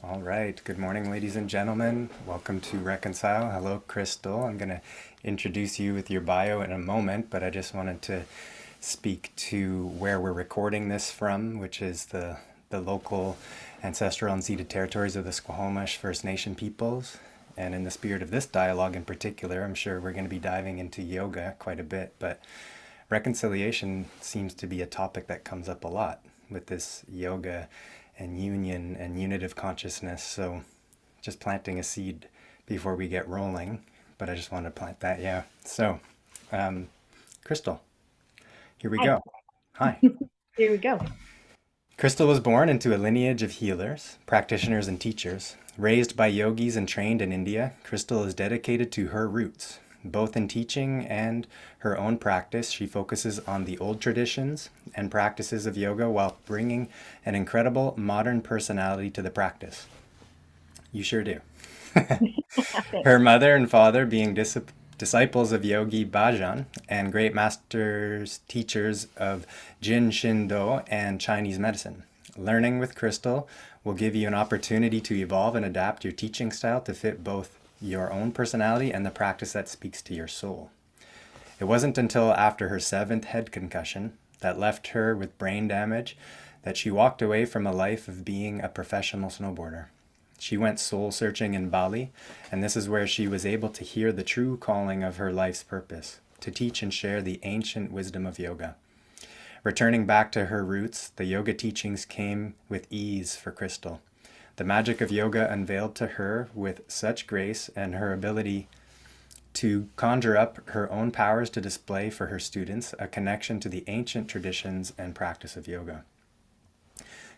All right. Good morning, ladies and gentlemen. Welcome to Reconcile. Hello, Crystal. I'm going to introduce you with your bio in a moment, but I just wanted to speak to where we're recording this from, which is the local ancestral unceded territories of the Squamish First Nation peoples. And in the spirit of this dialogue in particular, I'm sure we're going to be diving into yoga quite a bit, but reconciliation seems to be a topic that comes up a lot with this yoga and union and unitive consciousness. So just planting a seed before we get rolling, but I just wanted to plant that. Yeah. So, Crystal, here we Hi. go. Hi. Here we go. Crystal was born into a lineage of healers, practitioners, and teachers. Raised by yogis and trained in India, Crystal is dedicated to her roots. Both in teaching and her own practice, she focuses on the old traditions and practices of yoga while bringing an incredible modern personality to the practice. You sure do. Her Thanks. mother and father being disciples of Yogi Bhajan and great masters teachers of Jin Shin Do and Chinese medicine. Learning with Crystal will give you an opportunity to evolve and adapt your teaching style to fit both your own personality and the practice that speaks to your soul. It wasn't until after her seventh head concussion that left her with brain damage that she walked away from a life of being a professional snowboarder. She went soul searching in Bali, and this is where she was able to hear the true calling of her life's purpose, to teach and share the ancient wisdom of yoga. Returning back to her roots, the yoga teachings came with ease for Crystal. The magic of yoga unveiled to her with such grace, and her ability to conjure up her own powers to display for her students a connection to the ancient traditions and practice of yoga.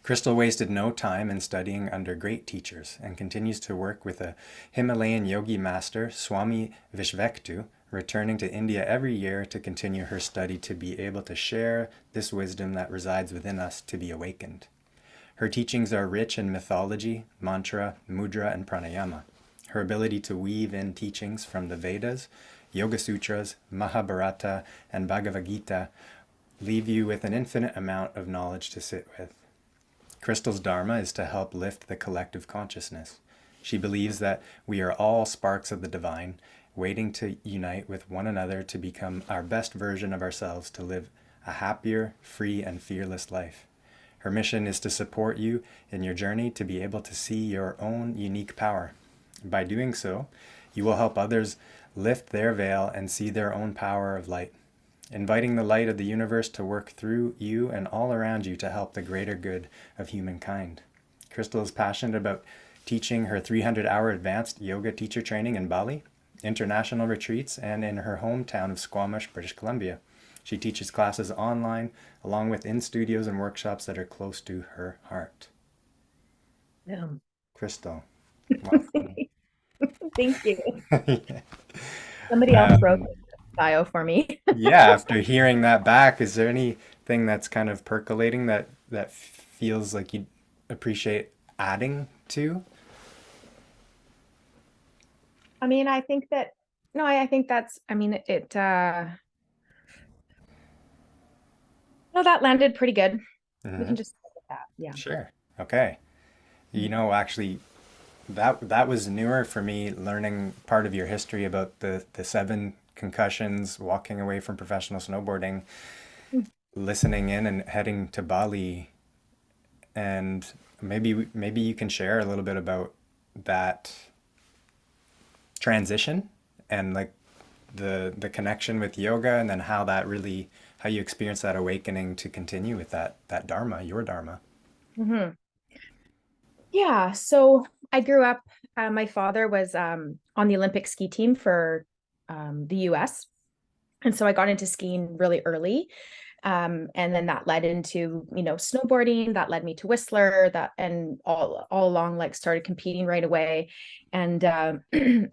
Crystal wasted no time in studying under great teachers and continues to work with a Himalayan yogi master, Swami Vishvektu, returning to India every year to continue her study to be able to share this wisdom that resides within us to be awakened. Her teachings are rich in mythology, mantra, mudra, and pranayama. Her ability to weave in teachings from the Vedas, Yoga Sutras, Mahabharata, and Bhagavad Gita leave you with an infinite amount of knowledge to sit with. Crystal's Dharma is to help lift the collective consciousness. She believes that we are all sparks of the divine, waiting to unite with one another to become our best version of ourselves to live a happier, free, and fearless life. Her mission is to support you in your journey to be able to see your own unique power. By doing so, you will help others lift their veil and see their own power of light, inviting the light of the universe to work through you and all around you to help the greater good of humankind. Crystal is passionate about teaching her 300-hour advanced yoga teacher training in Bali, international retreats, and in her hometown of Squamish, British Columbia. She teaches classes online, along with in studios and workshops that are close to her heart. Yeah. Crystal, welcome. Thank you. Yeah. Somebody else wrote Um, the bio for me. yeah, after hearing that back, is there anything that's kind of percolating that feels like you'd appreciate adding to? I mean, I think that no, I think that's I mean it no, that landed pretty good. We Hmm. can just go with that. Yeah. Sure. Okay. Actually, that was newer for me, learning part of your history about the seven concussions, walking away from professional snowboarding, Mm. listening in, and heading to Bali. And maybe you can share a little bit about that transition and like the connection with yoga, and then how you experience that awakening to continue with that dharma, your dharma. Mhm. Yeah, so I grew up, my father was on the Olympic ski team for the US. And so I got into skiing really early. And then that led into, snowboarding, that led me to Whistler, that and all along like started competing right away. And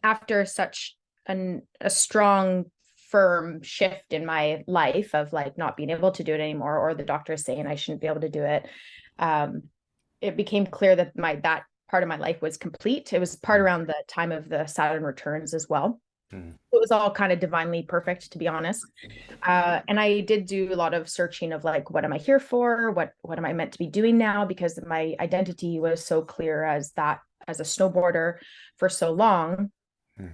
after such a strong, firm shift in my life of like not being able to do it anymore, or the doctor saying I shouldn't be able to do it, um, it became clear that that part of my life was complete. It was part around the time of the Saturn returns as well. Mm. It was all kind of divinely perfect, to be honest. And I did do a lot of searching of like, what am I here for? What am I meant to be doing now? Because my identity was so clear as that, as a snowboarder for so long, Mm.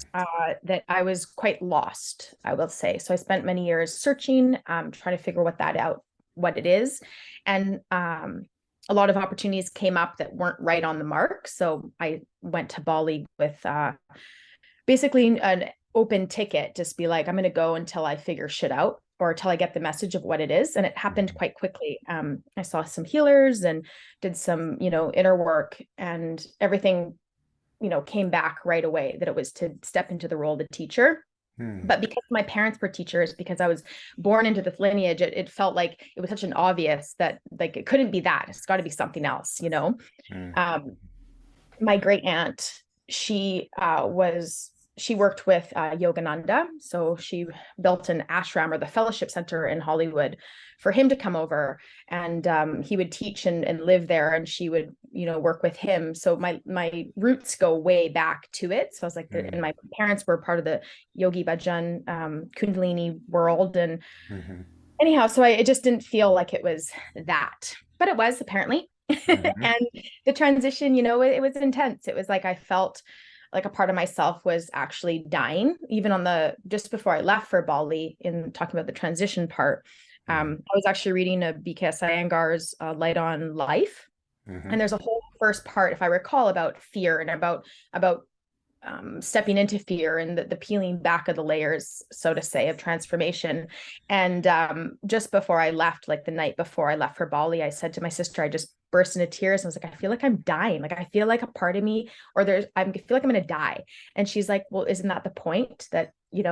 that I was quite lost, I will say. So I spent many years searching, trying to figure what it is. And a lot of opportunities came up that weren't right on the mark. So I went to Bali with basically an open ticket, just be like, I'm going to go until I figure shit out or until I get the message of what it is. And it happened quite quickly. I saw some healers and did some, inner work, and everything, came back right away that it was to step into the role of the teacher. Mm. But because my parents were teachers, because I was born into this lineage, it felt like it was such an obvious that like it couldn't be that. It's got to be something else. Mm. Um, my great aunt, she worked with Yogananda. So she built an ashram, or the fellowship center in Hollywood, for him to come over, and he would teach and live there, and she would, work with him. So my roots go way back to it. So I was like, and Mm. my parents were part of the Yogi Bhajan Kundalini world. And Mm-hmm. anyhow, so it just didn't feel like it was that, but it was apparently. Mm-hmm. And the transition, it was intense. It was like I felt like a part of myself was actually dying, even just before I left for Bali, in talking about the transition part. Mm-hmm. I was actually reading a BKS Iyengar's Light on Life. Mm-hmm. And there's a whole first part, if I recall, about fear and about stepping into fear and the peeling back of the layers, so to say, of transformation. And just before I left, like the night before I left for Bali, I said to my sister, I just burst into tears. And I was like, I feel like I'm dying. Like I feel like a part of me, I feel like I'm going to die. And she's like, well, isn't that the point, that you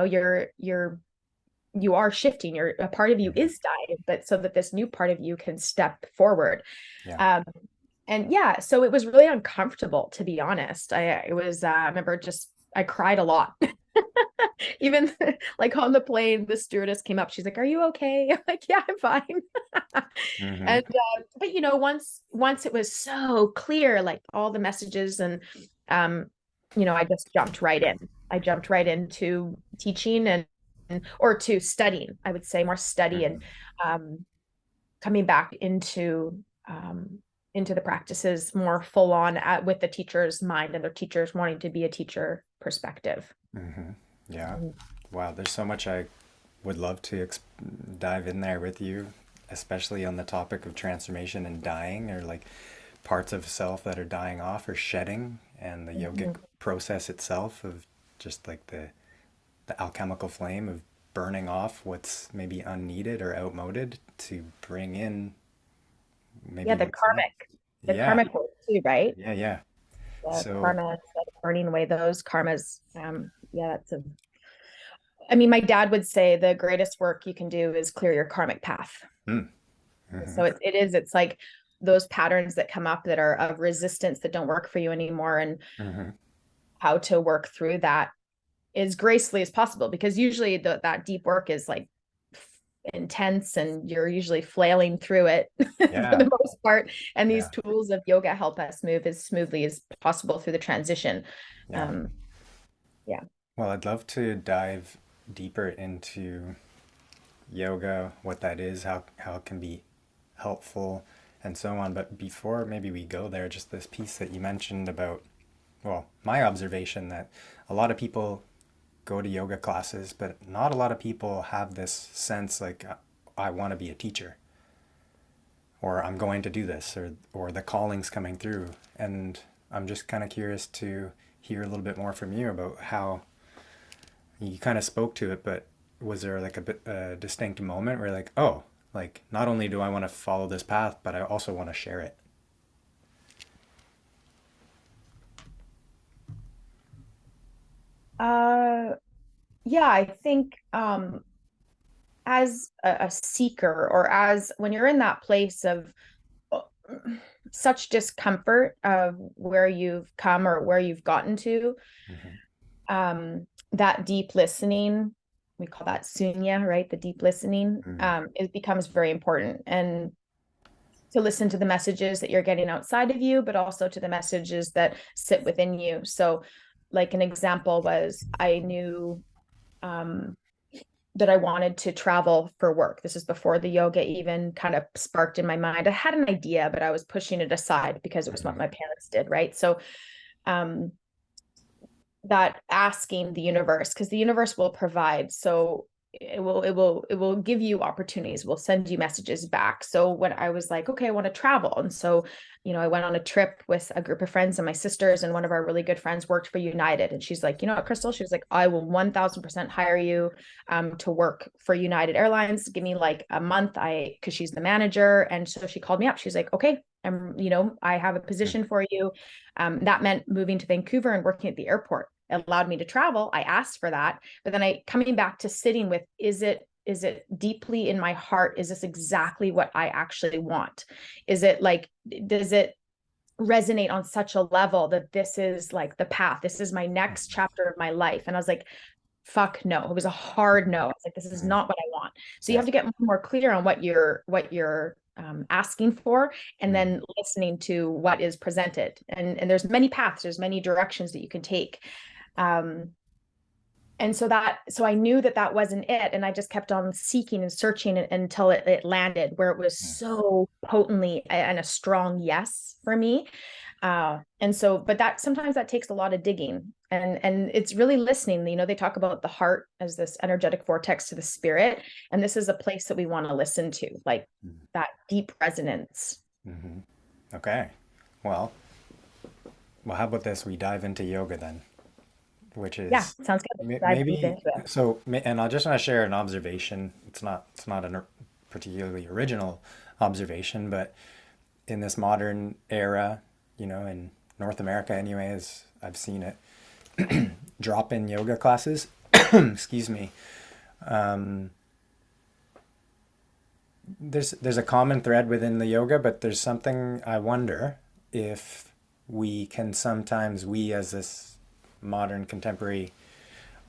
are shifting? You're a part of you Mm-hmm. is dying, but so that this new part of you can step forward. Yeah. Um, and yeah, so it was really uncomfortable, to be honest. I remember I cried a lot. Even like on the plane, the stewardess came up. She's like, "Are you okay?" I'm like, "Yeah, I'm fine." Mm-hmm. And but once it was so clear, like all the messages, and um, I just jumped right in. I jumped right into teaching or to studying. I would say more study, Mm-hmm. and coming back into the practices more full on with the teacher's mind and their teachers wanting to be a teacher perspective. Mm-hmm. Yeah. Mm. Wow, there's so much I would love to dive in there with you, especially on the topic of transformation and dying, or like parts of self that are dying off or shedding, and the yogic Mhm. process itself of just like the alchemical flame of burning off what's maybe unneeded or outmoded to bring in Yeah, maybe what's next. the Yeah, karmic work too, right? yeah, yeah. The So, karma, burning away those karmas. Yeah, I mean, my dad would say the greatest work you can do is clear your karmic path. mm, mm-hmm, So it's like those patterns that come up that are of resistance that don't work for you anymore, and mm-hmm, how to work through that as gracefully as possible, because usually that deep work is like intense, and you're usually flailing through it for yeah, the most part, and these yeah, tools of yoga help us move as smoothly as possible through the transition. yeah. um yeah. Well, I'd love to dive deeper into yoga, what that is, how it can be helpful, and so on. But before maybe we go there, just this piece that you mentioned about, well, my observation that a lot of people go to yoga classes, but not a lot of people have this sense like, I want to be a teacher, or I'm going to do this, or the calling's coming through. And I'm just kind of curious to hear a little bit more from you about how you kind of spoke to it, but was there like a distinct moment where like, oh, like not only do I want to follow this path, but I also want to share it? uh yeah, I think as a seeker, or as when you're in that place of uh, such discomfort of where you've come or where you've gotten to, Mm-hmm. that deep listening, we call that sunya, right? The deep listening, Mm-hmm. it becomes very important. And to listen to the messages that you're getting outside of you, but also to the messages that sit within you. So like an example was, I knew um, that I wanted to travel for work. This is before the yoga even kind of sparked in my mind. I had an idea, but I was pushing it aside because it was what Mhm. my parents did, right? So um, that asking the universe, because the universe will provide. So it will give you opportunities, will send you messages back. So when I was like, okay, I want to travel, and so I went on a trip with a group of friends and my sisters, and one of our really good friends worked for United, and she's like, Crystal, she was like, I will 1000% hire you to work for United Airlines. Give me like a month, because she's the manager. And so she called me up. She's like, okay, I have a position for you. That meant moving to Vancouver and working at the airport. It allowed me to travel. I asked for that, but then I coming back to sitting with, is it deeply in my heart? Is this exactly what I actually want? Is it like, does it resonate on such a level that this is like the path? This is my next chapter of my life. And I was like, fuck no. It was a hard no. I was like, this is Mhm. not what I want. So you Yeah. have to get more clear on what you're asking for, and Mhm. then listening to what is presented. And there's many paths, there's many directions that you can take. Um, and so I knew that wasn't it, and I just kept on seeking and searching until it landed where it was Mhm. so potently and a strong yes for me. And so, but that sometimes that takes a lot of digging, and it's really listening. They talk about the heart as this energetic vortex to the spirit, and this is a place that we want to listen to, like that deep resonance. Mhm. Okay. Well, how about this? We dive into yoga then, which Yeah, is sounds good. Dive deep maybe into it. so. And I just want to share an observation. It's not a particularly original observation, but in this modern era, in North America, anyways, I've seen it. Drop-in yoga classes. Excuse me. There's a common thread within the yoga, but there's something I wonder if we as this modern contemporary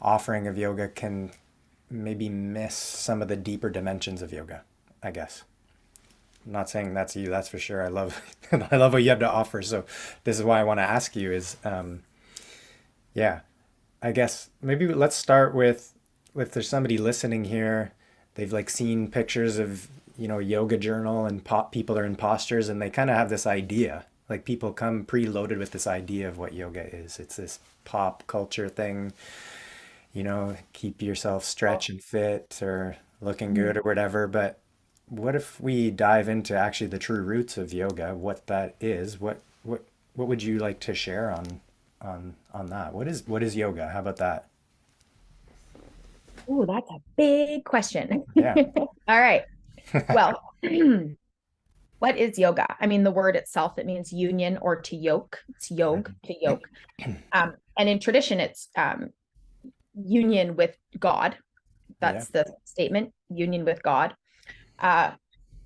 offering of yoga can maybe miss some of the deeper dimensions of yoga, I guess. I'm not saying that's you, that's for sure. I love I love what you have to offer. So this is why I want to ask you is yeah, I guess maybe let's start with if there's somebody listening here, they've like seen pictures of, yoga journal and people are imposters and they kind of have this idea. Like people come preloaded with this idea of what yoga is. It's this pop culture thing, keep yourself stretch and fit or looking good or whatever. But what if we dive into actually the true roots of yoga, what that is? What would you like to share on that? What is yoga? How about that? Oh, that's a big question. Yeah. All right. Well, what is yoga? I mean, the word itself, it means union or to yoke. It's yoke, to yoke. And in tradition, it's union with God. Yeah. That's the statement, union with God. Uh,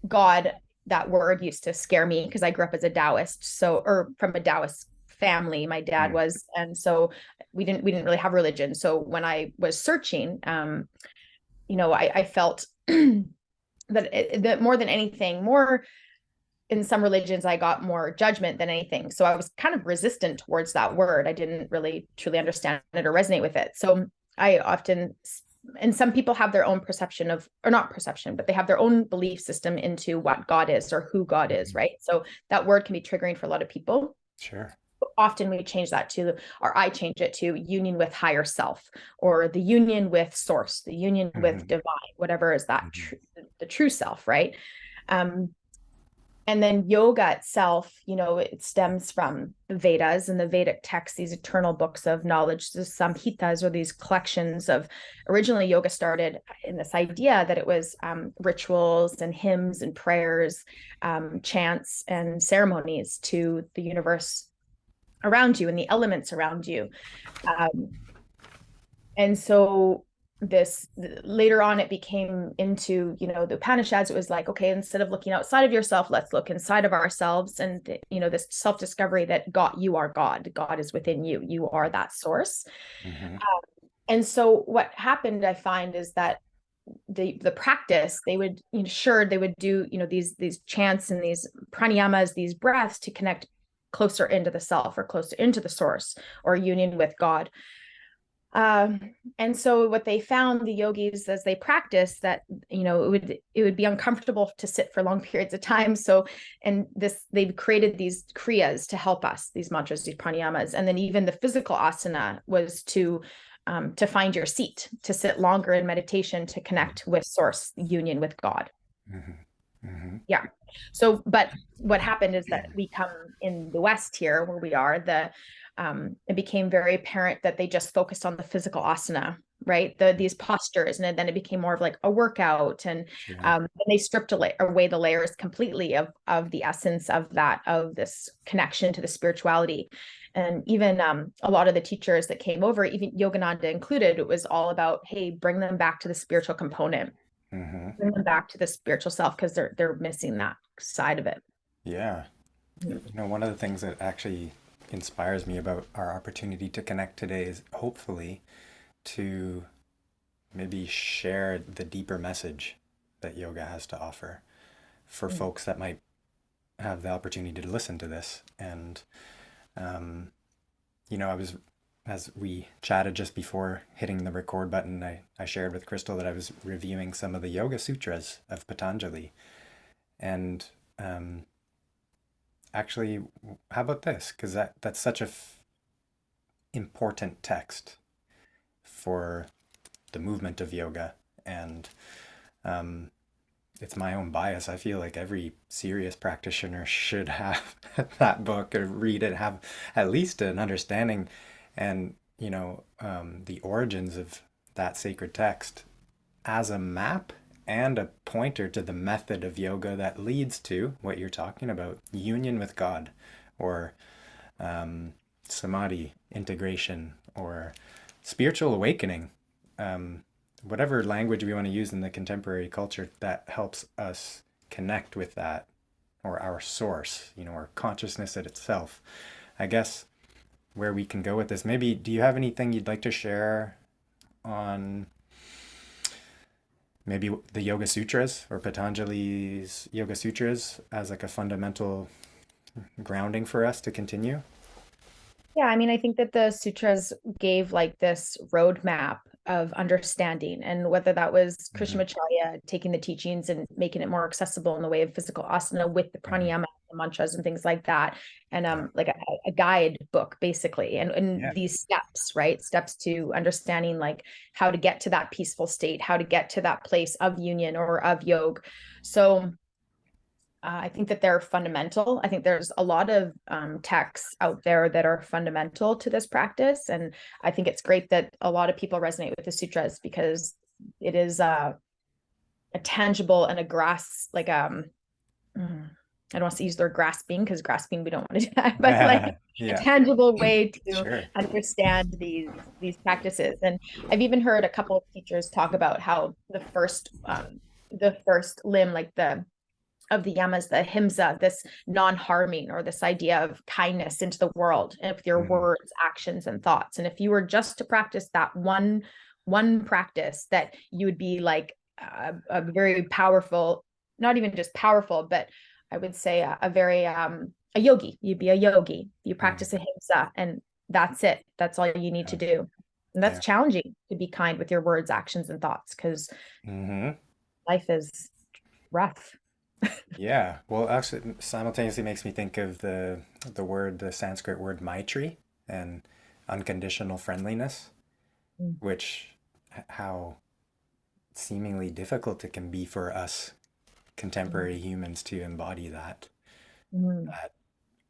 God, that word used to scare me because I grew up as a Taoist, or from a Taoist family, my dad Mm. was, and so we didn't really have religion. So when I was searching, I felt that more than anything, more in some religions, I got more judgment than anything. So I was kind of resistant towards that word. I didn't really truly understand it or resonate with it. So I often, and some people have their own perception of, or not perception, but they have their own belief system into what God is or who God is, Mhm. right? So that word can be triggering for a lot of people. Sure. Often we change that to, or I change it to union with higher self, or the union with source, the union with Hmm. divine, whatever is that Hmm. the true self, right? Um, and then yoga itself, it stems from the Vedas and the Vedic texts, these eternal books of knowledge. The Samhitas, or these collections of, originally yoga started in this idea that it was rituals and hymns and prayers, chants and ceremonies to the universe around you and the elements around you. Um, and so this later on it became into the Upanishads. It was like, okay, instead of looking outside of yourself, let's look inside of ourselves. And this self-discovery that you are God is within you, you are that source. Hmm. And so what happened, I find, is that the practice, they would, sure, they would do these chants and these pranayamas, these breaths, to connect closer into the self or closer into the source or union with God. Um, and so what they found, the yogis, as they practice, that it would be uncomfortable to sit for long periods of time. So, and this, they've created these kriyas to help us, these mantras, these pranayamas, and then even the physical asana was to find your seat, to sit longer in meditation, to connect with source, union with God. Mm-hmm. Mm-hmm. Yeah. So, but what happened is that we come in the West here where we are, it became very apparent that they just focused on the physical asana, right? These postures, and then it became more of like a workout, and Sure. they stripped away the layers completely of the essence of this connection to the spirituality. And even a lot of the teachers that came over, even Yogananda included, it was all about, hey, bring them back to the spiritual component, Mm-hmm. bring them back to the spiritual self, because they're missing that side of it. Yeah. Mm. One of the things that actually inspires me about our opportunity to connect today is hopefully to maybe share the deeper message that yoga has to offer for Mm. folks that might have the opportunity to listen to this. And, um, as we chatted just before hitting the record button, I shared with Crystal that I was reviewing some of the Yoga Sutras of Patanjali. And actually, how about this? Because that's such a important text for the movement of yoga. And um, it's my own bias. I feel like every serious practitioner should have that book or read it, have at least an understanding and, the origins of that sacred text as a map and a pointer to the method of yoga that leads to what you're talking about, union with God, or samadhi, integration, or spiritual awakening. Um, Whatever language we want to use in the contemporary culture that helps us connect with that, or our source, or consciousness at itself. I guess where we can go with this, maybe, do you have anything you'd like to share on maybe the Yoga Sutras or Patanjali's Yoga Sutras as like a fundamental grounding for us to continue? Yeah, I mean, I think that the sutras gave like this roadmap of understanding, and whether that was Mm-hmm. Krishnamacharya taking the teachings and making it more accessible in the way of physical asana with the Mm-hmm. pranayama, the mantras, and things like that, and Yeah. like a guide book basically, and Yeah. these steps, right? Steps to understanding like how to get to that peaceful state, how to get to that place of union or of yoga. So I think that they're fundamental. I think there's a lot of texts out there that are fundamental to this practice. And I think it's great that a lot of people resonate with the sutras, because it is a tangible and a I don't want to use the word grasping, because grasping, we don't want to do that, but like a Yeah. tangible way to Sure. understand these practices. And I've even heard a couple of teachers talk about how the first limb, like the of the yamas, the himsa, this non-harming, or this idea of kindness into the world, and with your Mm-hmm. words, actions, and thoughts. And if you were just to practice that one practice, that you would be like a very powerful, not even just powerful, but I would say a very a yogi. You'd be a yogi. You Mm-hmm. practice a himsa, and that's it. That's all you need Yeah. to do. And that's Yeah. challenging, to be kind with your words, actions, and thoughts, because Mm-hmm. life is rough. Yeah. Well, actually, simultaneously makes me think of the Sanskrit word maitri and unconditional friendliness, which how seemingly difficult it can be for us contemporary humans to embody Mm. that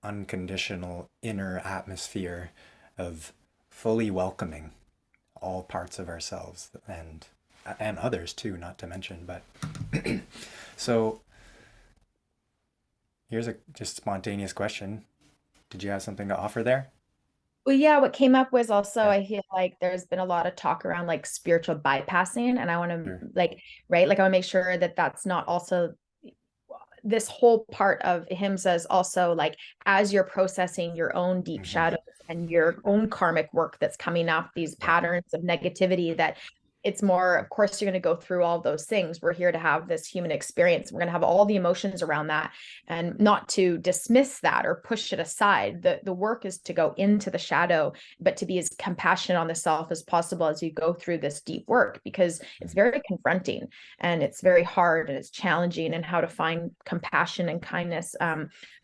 unconditional inner atmosphere of fully welcoming all parts of ourselves and others too, not to mention. But so here's a just spontaneous question. Did you have something to offer there? Well, yeah, what came up was also, Yeah, I feel like there's been a lot of talk around like spiritual bypassing, and I want to sure. like, right, like I want to make sure that that's not also this whole part of ahimsa is also like, as you're processing your own deep Hmm. shadows and your own karmic work that's coming up, these Yeah. patterns of negativity, that it's more, of course, you're going to go through all those things. We're here to have this human experience. We're going to have all the emotions around that, and not to dismiss that or push it aside. The work is to go into the shadow, but to be as compassionate on the self as possible as you go through this deep work, because it's very confronting and it's very hard and it's challenging, and how to find compassion and kindness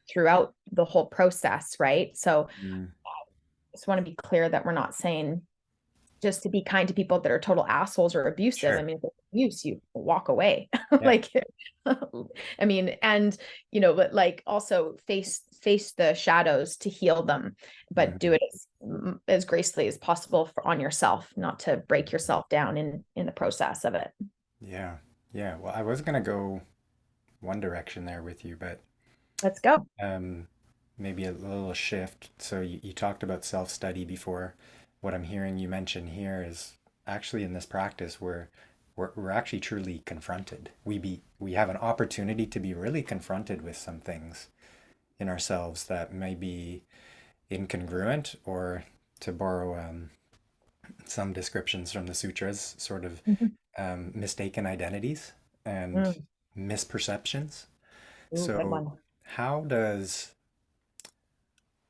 throughout the whole process, right? So Mm, just want to be clear that we're not saying just to be kind to people that are total assholes or abusive. I sure. mean, if it's abuse, you walk away. Yeah. Like, I mean, and but like also face the shadows to heal them, but do Mhm. it as gracefully as possible on yourself, not to break yourself down in the process of it. Yeah. Yeah. Well, I was gonna go one direction there with you, but Let's go. um, maybe a little shift. So you talked about self-study before. What I'm hearing you mention here is actually in this practice where we're actually truly confronted. We have an opportunity to be really confronted with some things in ourselves that may be incongruent, or to borrow some descriptions from the sutras, sort of Mhm. mistaken identities and Mm. misperceptions. Ooh, good So, one. how does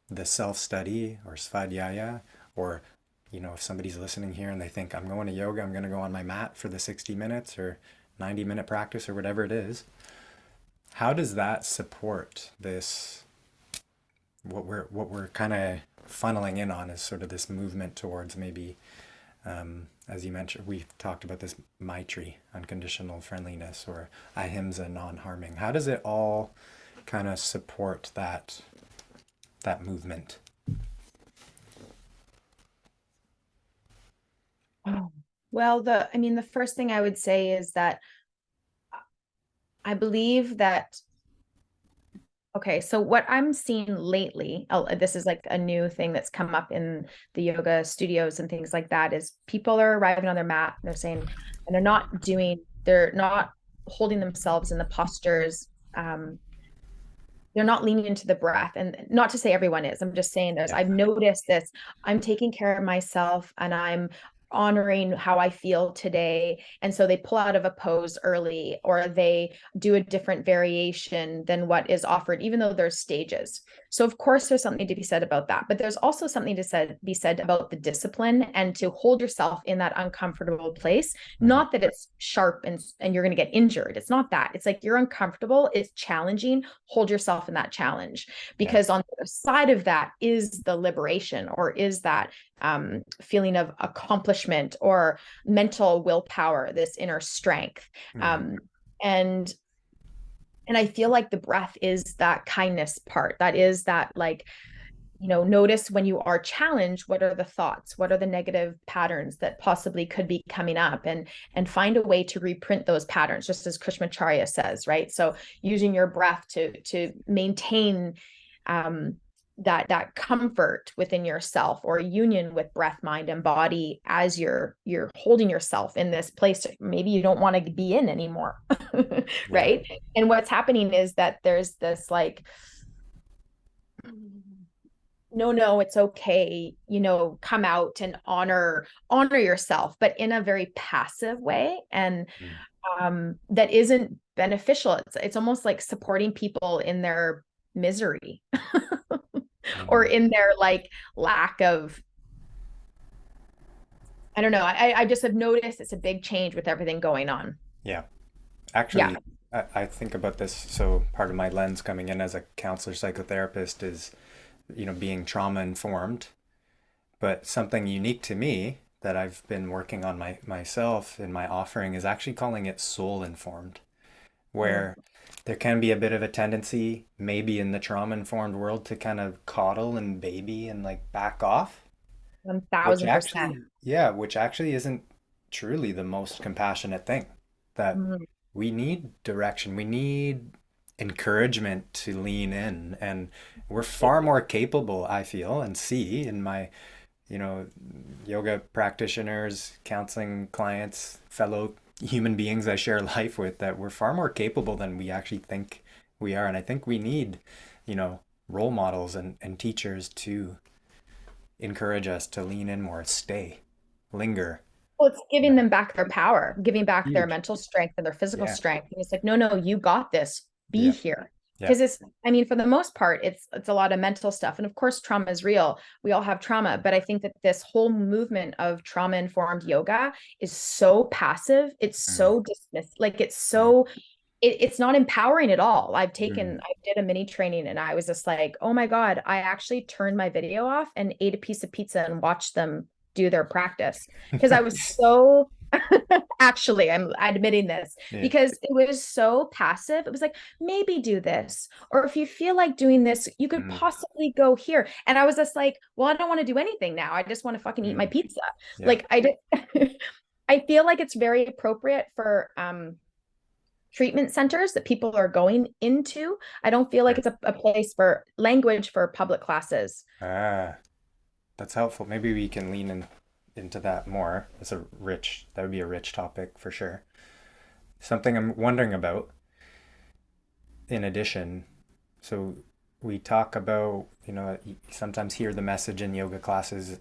the self-study or svadhyaya, or if somebody's listening here and they think I'm going to yoga, I'm going to go on my mat for the 60 minutes or 90-minute practice or whatever it is, how does that support this, what we're kind of funneling in on is sort of this movement towards maybe, as you mentioned, we've talked about this Maitri, unconditional friendliness, or ahimsa, non-harming. How does it all kind of support that movement? Oh. Well, I mean, the first thing I would say is that I believe that, okay, so what I'm seeing lately, this is like a new thing that's come up in the yoga studios and things like that, is people are arriving on their mat, they're saying, and they're not holding themselves in the postures. They're not leaning into the breath, and not to say everyone is, I'm just saying Yeah. I've noticed this. I'm taking care of myself and I'm honoring how I feel today, and so they pull out of a pose early, or they do a different variation than what is offered, even though there's stages. So of course there's something to be said about that, but there's also something to be said about the discipline and to hold yourself in that uncomfortable place. Mhm. Not that it's sharp and you're going to get injured. It's not that. It's like you're uncomfortable, it's challenging. Hold yourself in that challenge, Yeah. because on the other side of that is the liberation, or is that feeling of accomplishment or mental willpower, this inner strength. Mhm. Um, and and I feel like the breath is that kindness part. That is that, like, notice when you are challenged, what are the thoughts, what are the negative patterns that possibly could be coming up, and find a way to reprint those patterns, just as Krishnamacharya says, right? So using your breath to maintain um, that comfort within yourself, or union with breath, mind, and body, as you're holding yourself in this place maybe you don't want to be in anymore. Yeah. Right. And what's happening is that there's this like, no, it's okay, come out and honor yourself, but in a very passive way, and Mm. that isn't beneficial. It's almost like supporting people in their misery, or Mhm. in their like lack of, I don't know. I just have noticed it's a big change with everything going on. Yeah. Yeah. Actually, I think about this. So part of my lens coming in as a counselor psychotherapist is, being trauma informed. But something unique to me that I've been working on myself in my offering is actually calling it soul informed, Mm, where there can be a bit of a tendency, maybe in the trauma informed world, to kind of coddle and baby and like back off, which 1000%. actually, yeah, which actually isn't truly the most compassionate thing. That Mhm. we need direction, we need encouragement to lean in, and we're far more capable, I feel and see in my you know, yoga practitioners, counseling clients, fellow human beings I share life with, that we're far more capable than we actually think we are. And I think we need, role models and teachers to encourage us to lean in more, stay, linger. Well, it's giving Yeah. them back their power, giving back their Huge. mental strength and their physical Yeah. strength. And it's like, no, no, you got this. Be Yeah. here. Yeah. Because it's, I mean, for the most part, it's a lot of mental stuff. And of course, trauma is real. We all have trauma, but I think that this whole movement of trauma-informed yoga is so passive. It's Mm, so dismissive. Like it's mm, so it's not empowering at all. mm. I did a mini training and I was just like, oh my God, I actually turned my video off and ate a piece of pizza and watched them do their practice because I was Nice. so actually, I'm admitting this Yeah. because it was so passive. It was like, maybe do this. Or if you feel like doing this, you could Mm, possibly go here. And I was just like, well, I don't want to do anything now. I just want to fucking eat my mm. pizza. Yeah. Like I did I feel like it's very appropriate for treatment centers that people are going into. I don't feel like Sure. it's a place for language for public classes. Ah, that's helpful. Maybe we can lean into that more. That would be a rich topic for sure. Something I'm wondering about in addition. So we talk about, you sometimes hear the message in yoga classes.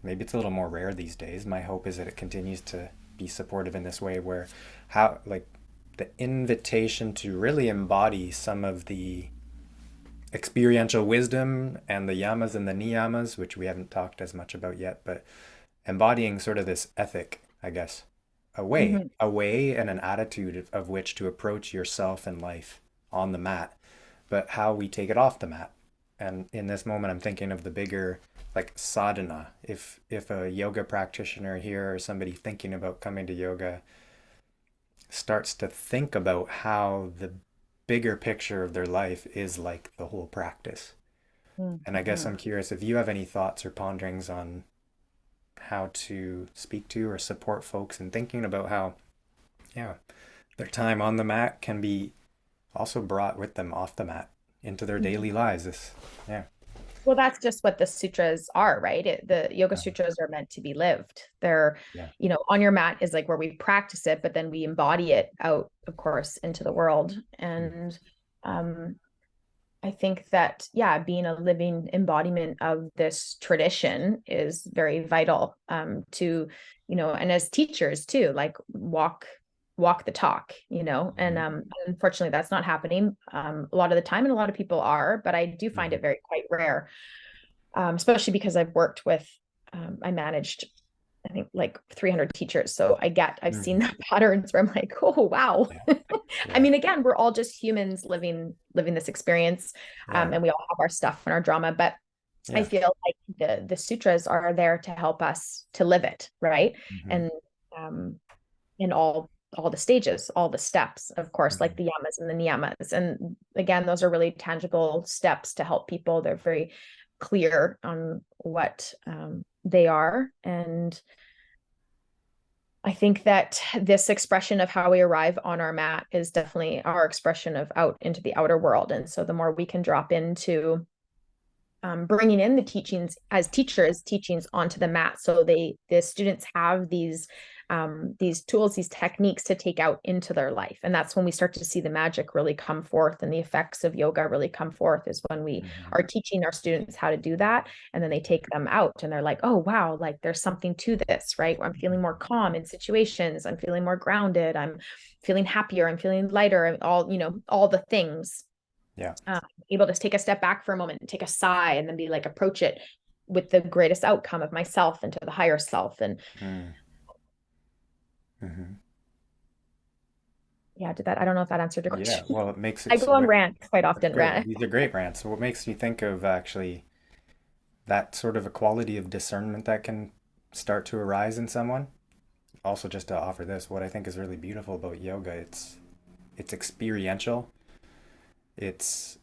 Maybe it's a little more rare these days. My hope is that it continues to be supportive in this way where like the invitation to really embody some of the experiential wisdom and the yamas and the niyamas, which we haven't talked as much about yet, but embodying sort of this ethic, I guess, Mhm. a way and an attitude of which to approach yourself and life on the mat, but how we take it off the mat. And in this moment, I'm thinking of the bigger like sadhana. If a yoga practitioner here or somebody thinking about coming to yoga starts to think about how the bigger picture of their life is like the whole practice. And I guess Mhm. I'm curious if you have any thoughts or ponderings on how to speak to or support folks in thinking about how, yeah, their time on the mat can be also brought with them off the mat into their Mhm. daily lives. Yeah. Well, that's just what the sutras are, right? The yoga Uh, sutras are meant to be lived. They're, yeah. on your mat is like where we practice it, but then we embody it out, of course, into the world. Mm, And um, I think that, yeah, being a living embodiment of this tradition is very vital to, and as teachers too, like walk the talk, and mhm, unfortunately that's not happening a lot of the time, and a lot of people are, but I do find mhm, it very quite rare, especially because I've worked with, I managed, I think like 300 teachers. So I've seen mhm. the patterns where I'm like, oh, wow. Yeah. I Yeah. mean, again, we're all just humans living this experience. Yeah. And we all have our stuff and our drama, but I Yeah. feel like the sutras are there to help us to live it, right? Hmm. And um, in all the stages, all the steps, of course, like Hmm. the yamas and the niyamas. And again, those are really tangible steps to help people. They're very clear on what they are. And I think that this expression of how we arrive on our mat is definitely our expression of out into the outer world. And so the more we can drop into bringing in the teachings as teachers, teachings onto the mat, so the students have these tools, these techniques to take out into their life, and that's when we start to see the magic really come forth and the effects of yoga really come forth. Is when we Hmm. are teaching our students how to do that, and then they take them out and they're like, oh wow, like there's something to this, right? I'm feeling more calm in situations. I'm feeling more grounded. I'm feeling happier. I'm feeling lighter. All the things, Yeah. um, able to take a step back for a moment and take a sigh and then be like approach it with the greatest outcome of myself and to the higher self. And Mm-hmm. yeah, did that, I don't know if that answered your Yeah. question. Well, it makes I it go so on rants quite that's often, great. rant. These are great rants. So what makes me think of actually that sort of a quality of discernment that can start to arise in someone. Also, just to offer this, what I think is really beautiful about yoga, it's experiential. It's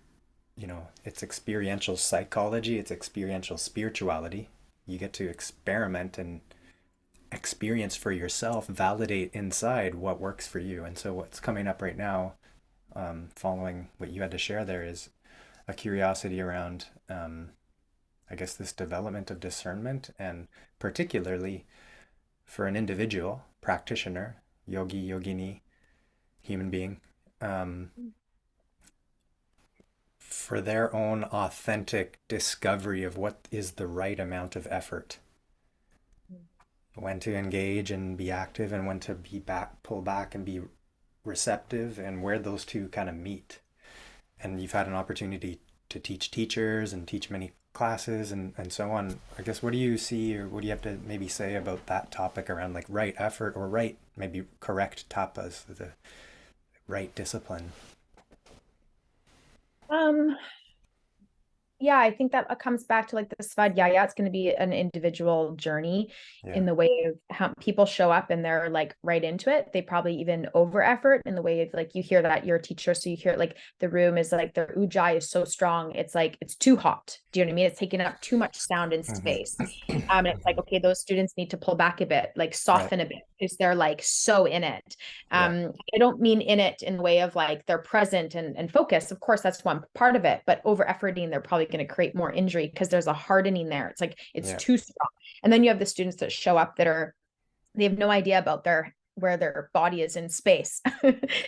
it's experiential psychology, it's experiential spirituality. You get to experiment and experience for yourself, validate inside what works for you. And so, what's coming up right now, following what you had to share there, is a curiosity around, I guess, this development of discernment, and particularly for an individual practitioner, yogi, yogini, human being, um, for their own authentic discovery of what is the right amount of effort when to engage and be active and when to pull back and be receptive, and where those two kind of meet. And you've had an opportunity to teach teachers and teach many classes and so on. I guess, what do you see, or what do you have to maybe say about that topic around like right effort, or right, maybe correct tapas, the right discipline? Um, Yeah, I think that comes back to like the svadhyaya. It's going to be an individual journey Yeah. in the way of how people show up and they're like right into it. They probably even over effort in the way of like you hear that you're a teacher. So you hear like the room is like their ujjayi is so strong. It's like it's too hot. Do you know what I mean? It's taking up too much sound and space. Mm-hmm. And it's like, okay, those students need to pull back a bit, like Right. soften a bit because they're like so in it. Yeah. I don't mean in it in the way of like they're present and focused. Of course, that's one part of it, but over efforting, they're probably going to create more injury because there's a hardening there. It's like it's Yeah. too strong. And then you have the students that show up that are they have no idea about their where their body is in space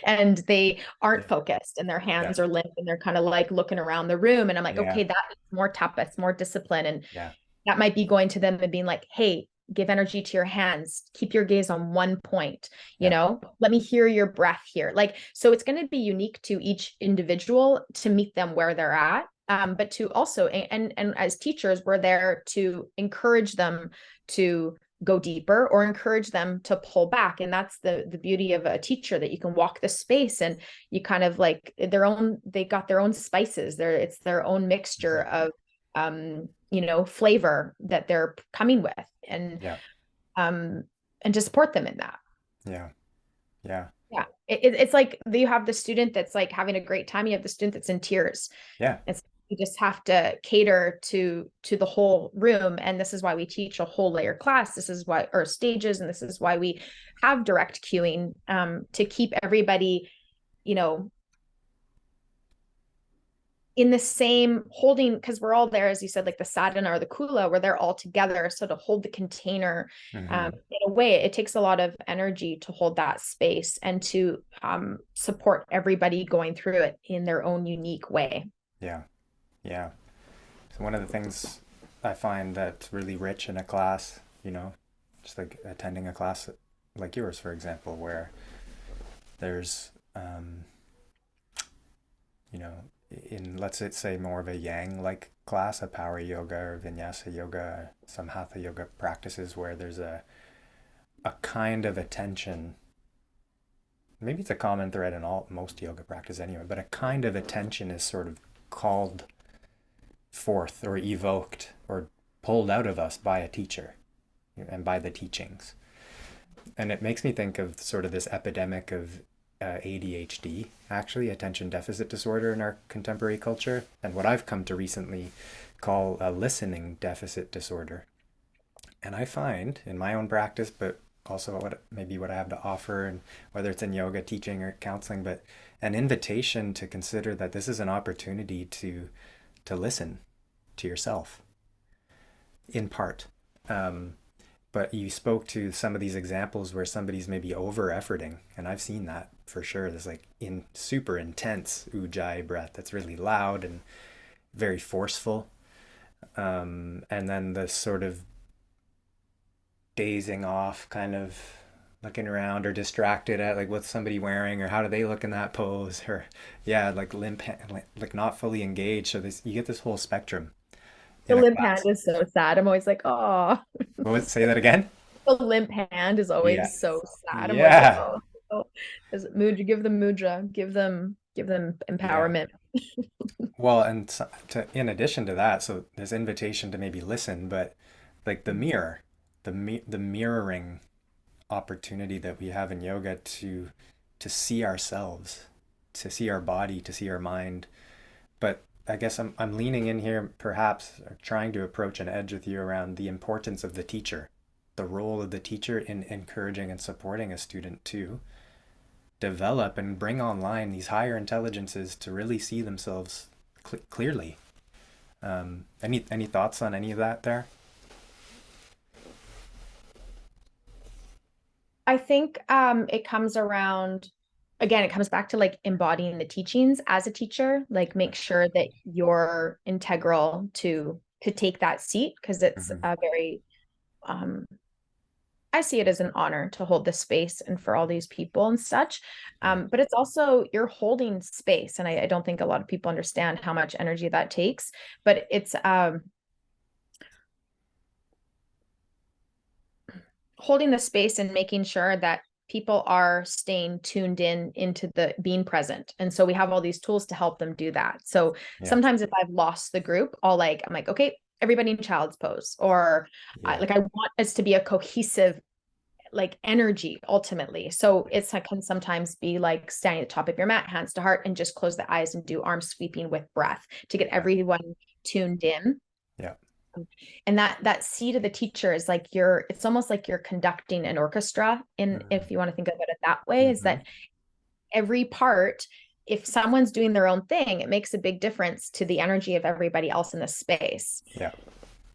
and they aren't Yeah. focused and their Yeah. hands are limp and they're kind of like looking around the room and I'm like, Yeah. okay, that is more tapas, more discipline. And Yeah. that might be going to them and being like, hey, give energy to your hands, keep your gaze on one point, Yeah. let me hear your breath here. Like, so it's going to be unique to each individual to meet them where they're at. But to also, and as teachers, we're there to encourage them to go deeper or encourage them to pull back. And that's the beauty of a teacher, that you can walk the space and you kind of like they got their own spices there. It's their own mixture Exactly. of flavor that they're coming with, Yeah. um and to support them in that. Yeah. Yeah. Yeah, it's like you have the student that's like having a great time, you have the student that's in tears. Yeah. It's You just have to cater to the whole room, and this is why we teach a whole layer class. This is why, or stages, and this is why we have direct cueing, to keep everybody you know in the same holding, because we're all there, as you said, like the sadhana or the kula, where they're all together. So to hold the container, Mm-hmm. in a way, it takes a lot of energy to hold that space and to support everybody going through it in their own unique way. Yeah. Yeah. So one of the things I find that's really rich in a class, just like attending a class like yours, for example, where there's, you know, in, let's say, more of a yang like class, a power yoga or vinyasa yoga, some hatha yoga practices where there's a kind of attention. Maybe it's a common thread in most yoga practice anyway, but a kind of attention is sort of called forth or evoked or pulled out of us by a teacher and by the teachings. And it makes me think of sort of this epidemic of ADHD, actually, attention deficit disorder, in our contemporary culture, and what I've come to recently call a listening deficit disorder. And I find in my own practice, but also what I have to offer, and whether it's in yoga, teaching, or counseling, but an invitation to consider that this is an opportunity to listen to yourself in part. But you spoke to some of these examples where somebody's maybe over efforting, and I've seen that for sure. There's like in super intense ujjayi breath that's really loud and very forceful, and then the sort of dazing off, kind of looking around or distracted at like what's somebody wearing or how do they look in that pose, or yeah, like limp, like not fully engaged. So this, you get this whole spectrum The in a limp hand class. is so sad. I'm always like, oh, What was, say that again? the limp hand is Yeah. always so sad. I'm always like, Yeah. oh, oh. Mudra, give them mudra, give them Yeah. empowerment. Well, and in addition to that, so this invitation to maybe listen, but like the mirror, the mirroring opportunity that we have in yoga to see ourselves, to see our body, to see our mind. But I guess I'm leaning in here, perhaps trying to approach an edge with you around the importance of the teacher, the role of the teacher in encouraging and supporting a student to develop and bring online these higher intelligences to really see themselves clearly. Any thoughts on any of that there? I think it comes around, again, it comes back to like embodying the teachings as a teacher, like make sure that you're integral to take that seat, because it's Mm-hmm. a very um I see it as an honor to hold this space and for all these people and such. Yeah. But it's also, you're holding space. And I don't think a lot of people understand how much energy that takes, but it's holding the space and making sure that people are staying tuned in into the being present. And so we have all these tools to help them do that. So Yeah. sometimes if I've lost the group, I'm like, okay, everybody in child's pose, or Yeah. I want us to be a cohesive like energy ultimately. So it's, I can sometimes be like standing at the top of your mat, hands to heart, and just close the eyes and do arm sweeping with breath to get Yeah. everyone tuned in. Yeah. And that seat of the teacher is like it's almost like you're conducting an orchestra, in if you want to think about it that way, is Mm-hmm. that every part, if someone's doing their own thing, it makes a big difference to the energy of everybody else in the space. Yeah.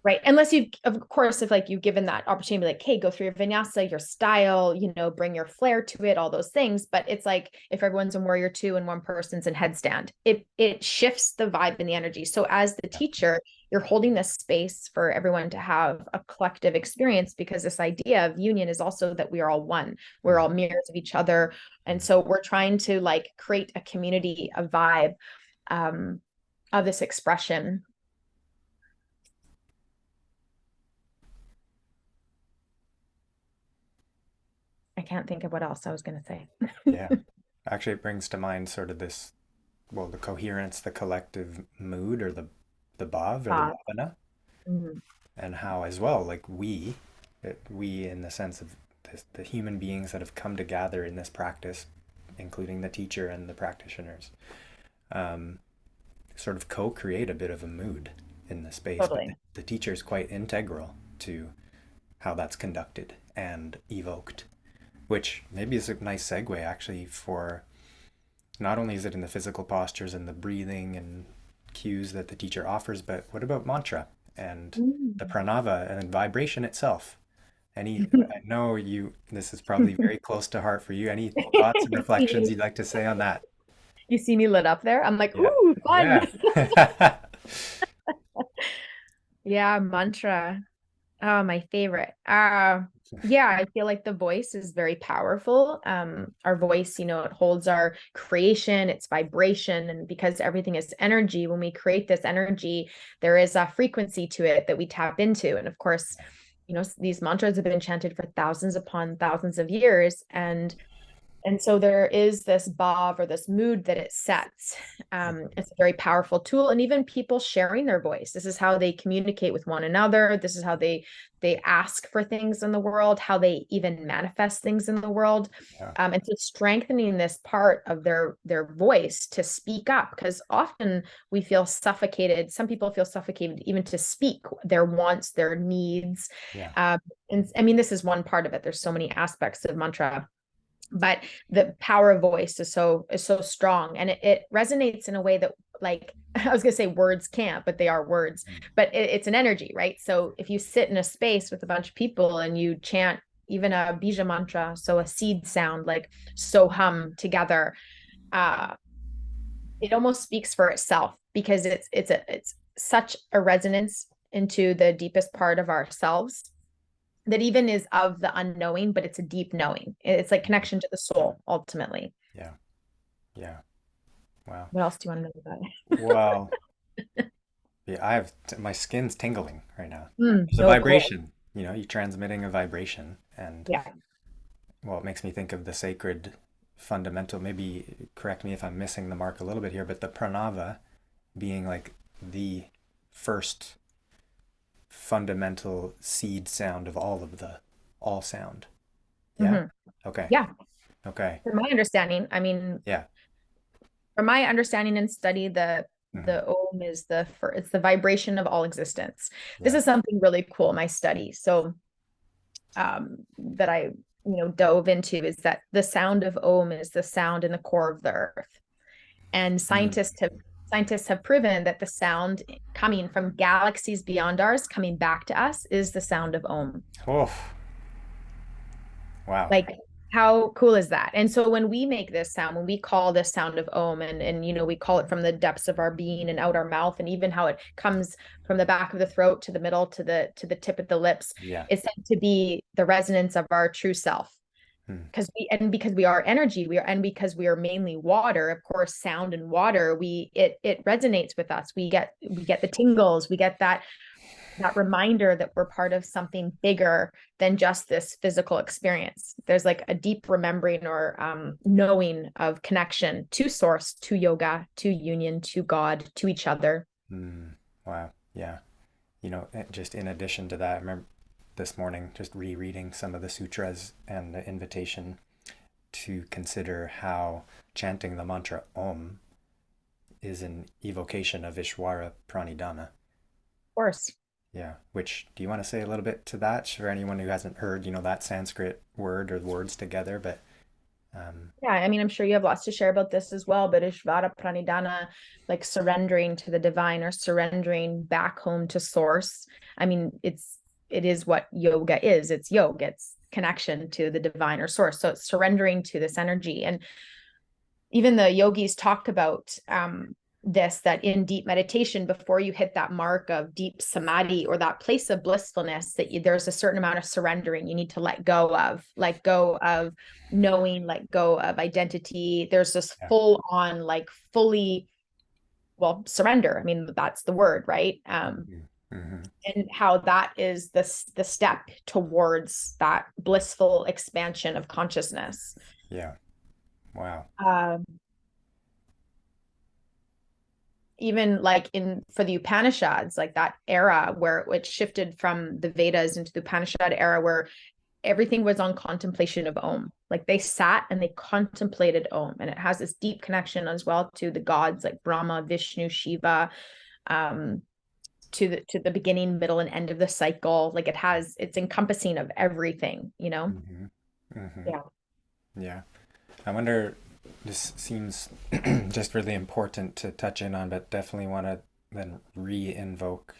Right. Unless you've, of course, if like you've given that opportunity, like, hey, go through your vinyasa, your style, bring your flair to it, all those things. But it's like if everyone's in warrior two and one person's in headstand, it shifts the vibe and the energy. So as the Yeah. teacher, you're holding this space for everyone to have a collective experience, because this idea of union is also that we are all one. We're all mirrors of each other. And so we're trying to like create a community, a vibe of this expression. I can't think of what else I was going to say. Yeah. Actually, it brings to mind sort of this, well, the coherence, the collective mood, or the bhav or the Uh, bhavana, mhm. and how as well, like we in the sense of the human beings that have come to gather in this practice, including the teacher and the practitioners, um, sort of co-create a bit of a mood in the space. But Totally. the teacher is quite integral to how that's conducted and evoked, which maybe is a nice segue actually for, not only is it in the physical postures and the breathing and cues that the teacher offers, but what about mantra and the Mm. pranava and vibration itself? I know this is probably very close to heart for you. Any thoughts and reflections you'd like to say on that? You see me lit up there? I'm like, Yeah. ooh, fun. Yeah. Yeah, mantra. Oh, my favorite. Yeah, I feel like the voice is very powerful. Our voice, it holds our creation, its vibration, and because everything is energy, when we create this energy, there is a frequency to it that we tap into. And of course, these mantras have been chanted for thousands upon thousands of years, and so there is this bhav, or this mood that it sets. It's a very powerful tool. And even people sharing their voice, this is how they communicate with one another. This is how they ask for things in the world, how they even manifest things in the world. Yeah. And so strengthening this part of their voice to speak up, because often we feel suffocated. Some people feel suffocated even to speak their wants, their needs. Yeah. Um, and I mean, this is one part of it. There's so many aspects of mantra, but the power of voice is so strong, and it resonates in a way that, like, I was going to say words can't, but they are words, but it's an energy, right? So if you sit in a space with a bunch of people and you chant even a bija mantra, so a seed sound, like so hum together, uh it almost speaks for itself, because it's such a resonance into the deepest part of ourselves that even is of the unknowing, but it's a deep knowing. It's like connection to the soul, ultimately. Yeah. Yeah. Wow. What else do you want to know about Well, yeah, my skin's tingling right now. it? There's a So cool. vibration, you're transmitting a vibration, and Yeah. well, it makes me think of the sacred fundamental. Maybe correct me if I'm missing the mark a little bit here, but the pranava being like the first fundamental seed sound of all sound. Yeah. Hmm. Okay. Yeah. Okay. From my understanding, I mean, Yeah. from my understanding and study, the Hmm. the om is it's the vibration of all existence. This Yeah. is something really cool in my study. So that I dove into, is that the sound of om is the sound in the core of the earth. And Mm. scientists have proven that the sound coming from galaxies beyond ours, coming back to us, is the sound of om. Oh, wow. Like How cool is that? And so when we make this sound, when we call this sound of Om, and we call it from the depths of our being and out our mouth, and even how it comes from the back of the throat to the middle to the tip of the lips, Yeah. is said to be the resonance of our true self. Hmm. Because we are energy, because we are mainly water, of course, sound and water, it resonates with us. We get the tingles, we get that reminder that we're part of something bigger than just this physical experience. There's like a deep remembering or knowing of connection to source, to yoga, to union, to God, to each other. Hmm. Wow. Yeah. Just in addition to that, I remember this morning just rereading some of the sutras and the invitation to consider how chanting the mantra Om is an evocation of Ishvara Pranidhana. Of course. Yeah, which do you want to say a little bit to that for anyone who hasn't heard, that Sanskrit word or words together? But Yeah, I mean, I'm sure you have lots to share about this as well, but Ishvara Pranidhana, like surrendering to the divine or surrendering back home to source. I mean, it is what yoga is. It's yoga, it's connection to the divine or source. So it's surrendering to this energy. And even the yogis talk about this, that in deep meditation, before you hit that mark of deep samadhi or that place of blissfulness, there's a certain amount of surrendering you need to let go of knowing, let go of identity. There's this yeah. full on, like fully, well, surrender. I mean, that's the word, right? Mm-hmm. And how that is the step towards that blissful expansion of consciousness. Yeah. Wow. Um, Even like in for the Upanishads, like that era where it shifted from the Vedas into the Upanishad era, where everything was on contemplation of Om. Like they sat and they contemplated Om, and it has this deep connection as well to the gods like Brahma, Vishnu, Shiva, um, to the beginning, middle, and end of the cycle. Like it's encompassing of everything. Mm-hmm. Mm-hmm. Yeah. Yeah. I wonder, this seems just really important to touch in on, but definitely want to then re-invoke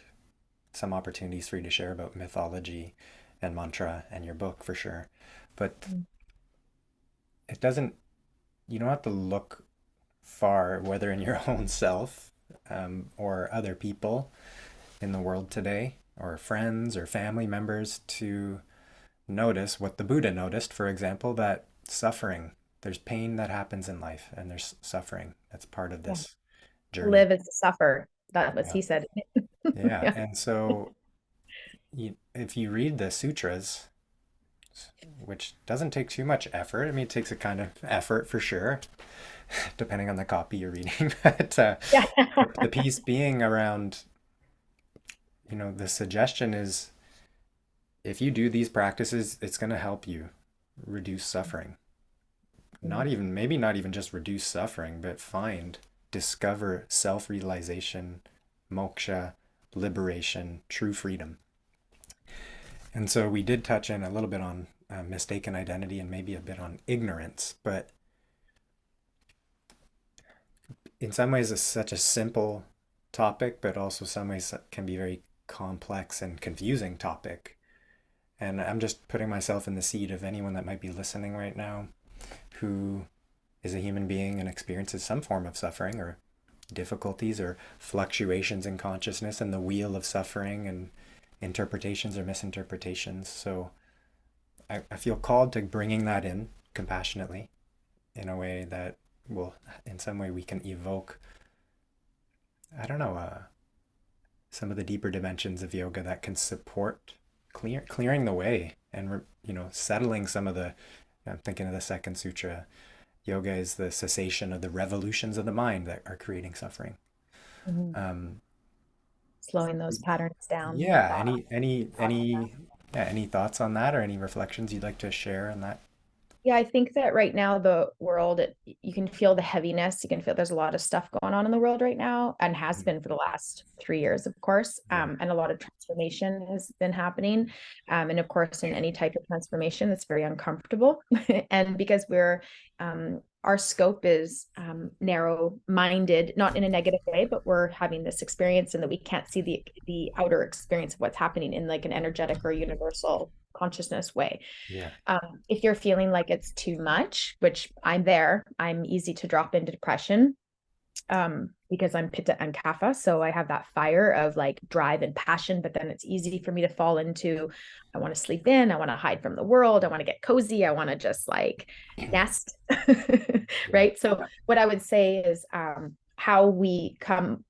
some opportunities for you to share about mythology and mantra and your book for sure. But it doesn't, you don't have to look far, whether in your own self or other people in the world today, or friends or family members, to notice what the Buddha noticed, for example, that suffering, there's pain that happens in life and there's suffering that's part of Yeah. this journey. Live is to suffer. That was Yeah. he said. Yeah. Yeah. And so if you read the sutras, which doesn't take too much effort, I mean, it takes a kind of effort for sure, depending on the copy you're reading, but Yeah. the piece being around, the suggestion is if you do these practices, it's going to help you reduce suffering. Maybe not even just reduce suffering, but discover self realization, moksha, liberation, true freedom. And so we did touch in a little bit on mistaken identity and maybe a bit on ignorance, but in some ways it's such a simple topic, but also some ways that can be very complex and confusing topic. And I'm just putting myself in the seat of anyone that might be listening right now who is a human being and experiences some form of suffering or difficulties or fluctuations in consciousness and the wheel of suffering and interpretations or misinterpretations. So I feel called to bringing that in compassionately in a way that will, in some way, we can evoke, I don't know, some of the deeper dimensions of yoga that can support clearing the way and, settling some of the, I'm thinking of the second sutra, yoga is the cessation of the revolutions of the mind that are creating suffering. Mhm. Um, Slowing those patterns down, the yeah, thought. any thoughts on that or any reflections you'd like to share on that? Yeah, I think that right now the world, you can feel the heaviness. You can feel there's a lot of stuff going on in the world right now, and has been for the last 3 years, of course. Yeah. And a lot of transformation has been happening. And of course, in any type of transformation, it's very uncomfortable. And because our scope is narrow-minded, not in a negative way, but we're having this experience and that we can't see the outer experience of what's happening in like an energetic or universal consciousness way. Yeah. If you're feeling like it's too much, which I'm easy to drop into depression, because I'm Pitta and Kapha. So I have that fire of like drive and passion, but then it's easy for me to fall into, I want to sleep in, I want to hide from the world, I want to get cozy, I want to just like nest. Yeah. Right. So what I would say is how we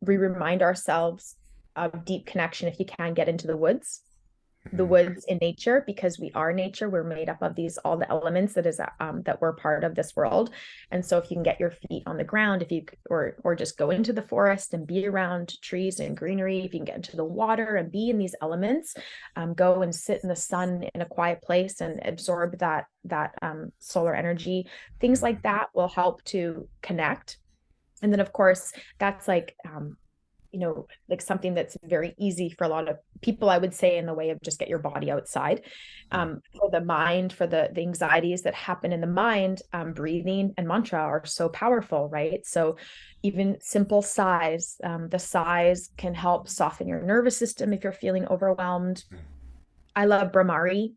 remind ourselves of deep connection. If you can get into the Mhm. woods in nature, because we are nature, we're made up of these all the elements that we're part of this world. And so if you can get your feet on the ground, if you or just go into the forest and be around trees and greenery, if you can get into the water and be in these elements, go and sit in the sun in a quiet place and absorb that solar energy, things like Mhm. that will help to connect. And then of course that's like like something that's very easy for a lot of people, I would say, in the way of just get your body outside. Yeah. For the mind, for the anxieties that happen in the mind, breathing and mantra are so powerful, right? So even simple sighs, the sighs can help soften your nervous system if you're feeling overwhelmed. I love Brahmari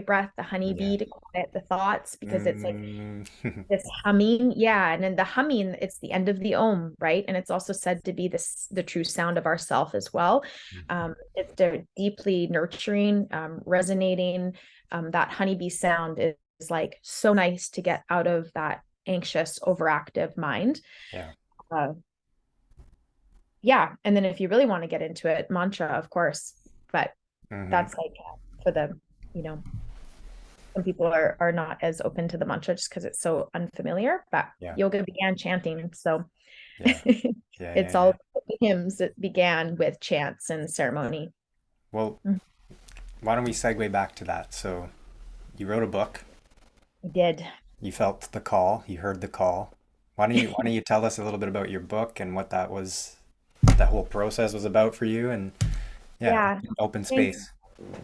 breath, the Yeah. honeybee to quiet the thoughts, because it's like Mm. this humming. Yeah, and then the humming, it's the end of the om, right? And it's also said to be the true sound of ourself as well. They're deeply nurturing, resonating. That honeybee sound is like so nice to get out of that anxious overactive mind. Yeah. uh, yeah, and then if you really want to get into it, mantra, of course, but Hmm. that's like for the you know some people are not as open to the mantra just because it's so unfamiliar, but Yeah. yoga began chanting. So Yeah. Yeah. it's Yeah. Yeah. all hymns that began with chants and ceremony. Well, Mm, why don't we segue back to that? So you wrote a book. I did. You felt the call. You heard the call. Why don't you tell us a little bit about your book and what that was, that whole process was about for you? And yeah, Yeah. open Thanks. space.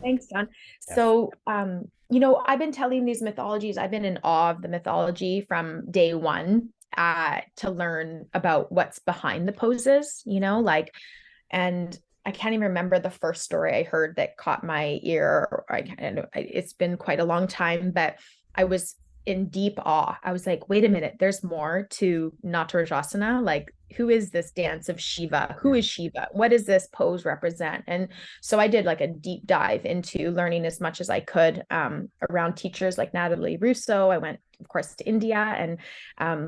Thanks, John. Yeah. So, I've been telling these mythologies. I've been in awe of the mythology from day one, to learn about what's behind the poses, like, and I can't even remember the first story I heard that caught my ear. It's been quite a long time, but I was in deep awe. I was like, wait a minute, there's more to Natarajasana. Like, who is this dance of Shiva? Who is Shiva? What does this pose represent? And so I did like a deep dive into learning as much as I could, around teachers like Natalie Russo. I went, of course, to India and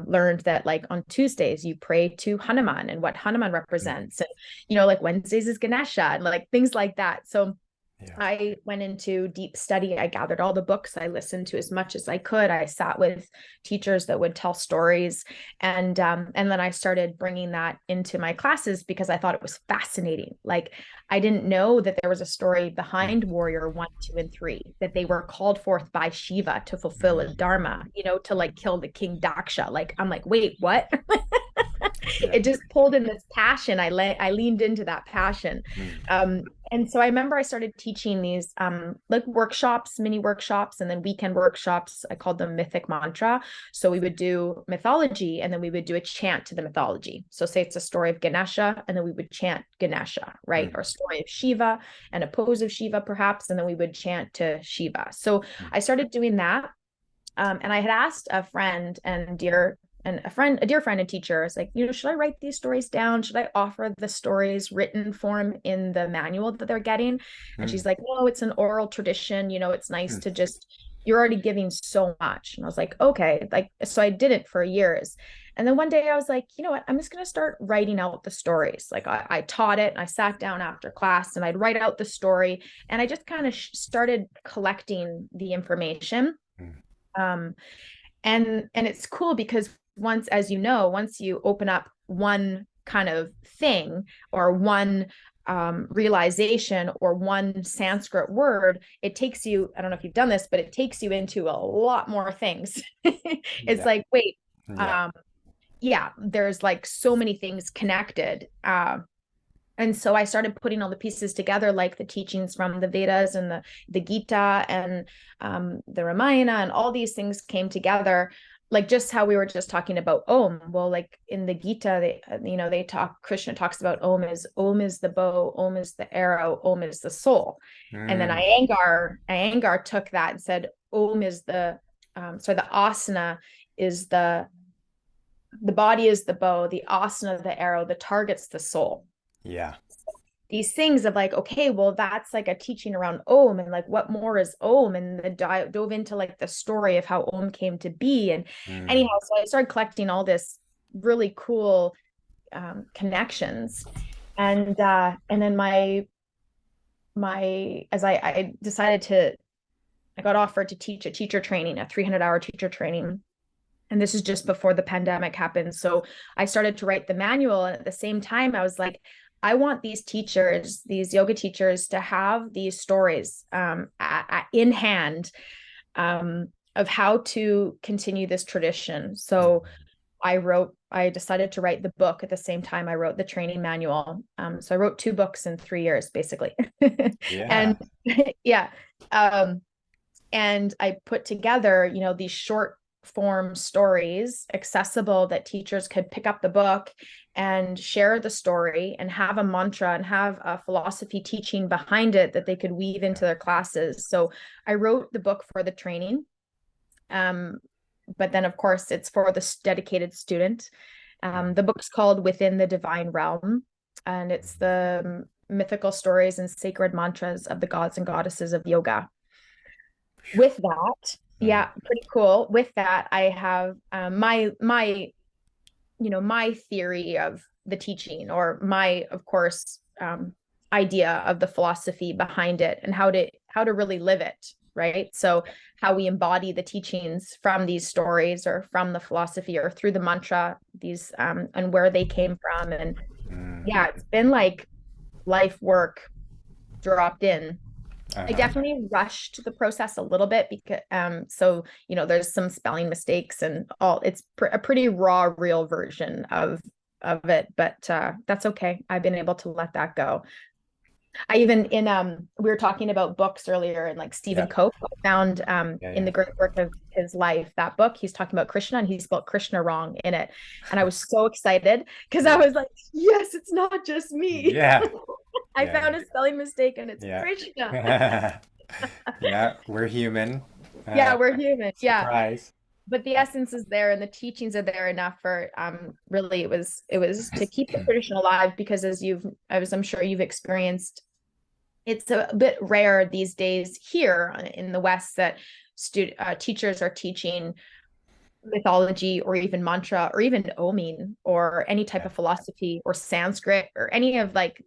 learned that like on Tuesdays you pray to Hanuman and what Hanuman represents, and like Wednesdays is Ganesha and like things like that. So Yeah. I went into deep study. I gathered all the books. I listened to as much as I could. I sat with teachers that would tell stories, and then I started bringing that into my classes because I thought it was fascinating. Like, I didn't know that there was a story behind Warrior 1, 2, and 3, that they were called forth by Shiva to fulfill a dharma, to like kill the king Daksha. Like, I'm like, wait, what? Yeah. It just pulled in this passion. I leaned into that passion. Mm. Um, and so I remember I started teaching these like workshops, mini workshops, and then weekend workshops. I called them mythic mantra. So we would do mythology and then we would do a chant to the mythology. So say it's a story of Ganesha, and then we would chant Ganesha, right? Mm. Or a story of Shiva and a pose of Shiva, perhaps, and then we would chant to Shiva. So I started doing that. And I had asked a friend a dear friend and teacher, I was like, should I write these stories down? Should I offer the stories written form in the manual that they're getting? And Mm. she's like, no, it's an oral tradition. It's nice Mm. to just, you're already giving so much. And I was like, okay. Like, so I did it for years. And then one day I was like, you know what? I'm just going to start writing out the stories. Like, I taught it and I sat down after class and I'd write out the story. And I just kind of started collecting the information. Mm. Um, and it's cool because once you open up one kind of thing or one realization or one Sanskrit word, it takes you, I don't know if you've done this, but it takes you into a lot more things. It's Yeah. like, wait, Yeah. yeah, there's like so many things connected. And so I started putting all the pieces together, like the teachings from the Vedas and the Gita and the Ramayana, and all these things came together. like just how we were just talking about Om. Well, like in the Gita, they talk, Krishna talks about Om is the bow, Om is the arrow, Om is the soul. And then Mm, Iyengar took that and said Om is the asana is the body is the bow, the asana the arrow, the target's the soul. yeah. These things of like, okay, well, that's like a teaching around Om, and like what more is Om, and dove into like the story of how Om came to be. And Mm, anyhow, so I started collecting all this really cool connections. And then my as I decided to, I got offered to teach a teacher training, a 300-hour teacher training. And this is just before the pandemic happened. So I started to write the manual. And at the same time, I was like, I want these teachers, these yoga teachers, to have these stories in hand, of how to continue this tradition. So I decided to write the book at the same time I wrote the training manual. So I wrote 2 books in 3 years, basically. And yeah. yeah. And I put together, these short form stories accessible that teachers could pick up the book and share the story and have a mantra and have a philosophy teaching behind it that they could weave into their classes. So I wrote the book for the training. Um, but then, of course, it's for the dedicated student. The book's called Within the Divine Realm, and it's the mythical stories and sacred mantras of the gods and goddesses of yoga. With that, Mm, yeah, pretty cool. With that, I have my theory of the teaching, or my, of course, idea of the philosophy behind it, and how to really live it, right? So how we embody the teachings from these stories or from the philosophy or through the mantra, these and where they came from. And mm, yeah, it's been like life work dropped in. I uh-huh. definitely rushed the process a little bit because so there's some spelling mistakes and all. It's a pretty raw, real version of it, but that's okay. I've been able to let that go. I even in we were talking about books earlier, and like Yeah. Stephen Cope, I found Yeah. in Yeah. the great work of his life, that book he's talking about Krishna, and he spelled Krishna wrong in it. And I was so excited because I Yeah. was like, yes, it's not just me. Yeah. I Yeah. found a spelling mistake and it's Yeah. Krishna. Yeah. We're human. Yeah, Uh, we're human. Yeah. surprise. But the essence is there and the teachings are there enough for really it was to keep the tradition alive, because as I'm sure you've experienced, it's a bit rare these days here in the West that teachers are teaching mythology or even mantra or even oming or any type Yeah. of philosophy or Sanskrit or any of, like,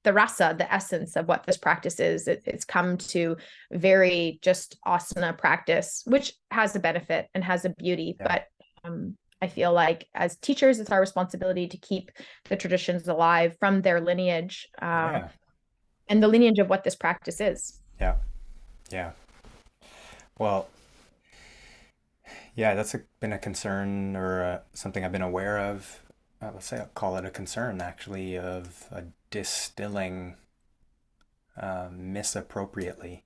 the rasa, the essence of what this practice is. It's come to very just asana practice, which has a benefit and has a beauty. Yeah. But I feel like as teachers, it's our responsibility to keep the traditions alive from their lineage, Yeah. and the lineage of what this practice is. Yeah. Yeah. Well, yeah, that's been a concern, or something I've been aware of. Let's say I'll call it a concern, actually, of distilling misappropriately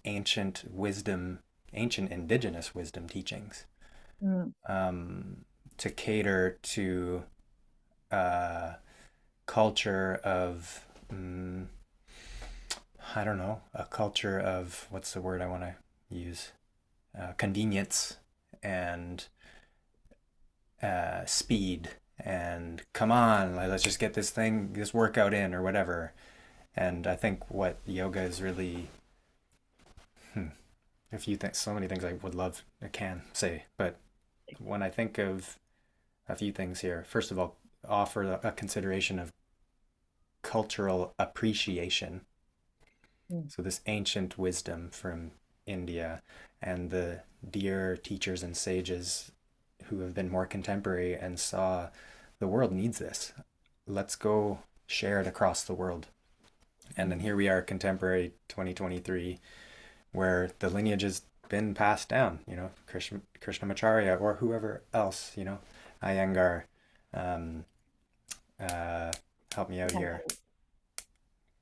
ancient wisdom, ancient indigenous wisdom teachings, Mm. to cater to a culture of, I don't know, a culture of, what's the word I want to use? Convenience and speed, and come on, let's just get this workout in, or whatever. And I think what yoga is really, a few things, so many things I can say, but when I think of a few things here, first of all, offer a consideration of cultural appreciation. Mm. So this ancient wisdom from India, and the dear teachers and sages who have been more contemporary and saw the world needs this. Let's go share it across the world. And then here we are, contemporary 2023, where the lineage has been passed down, Krishnamacharya or whoever else, Iyengar, um, uh, help me out here.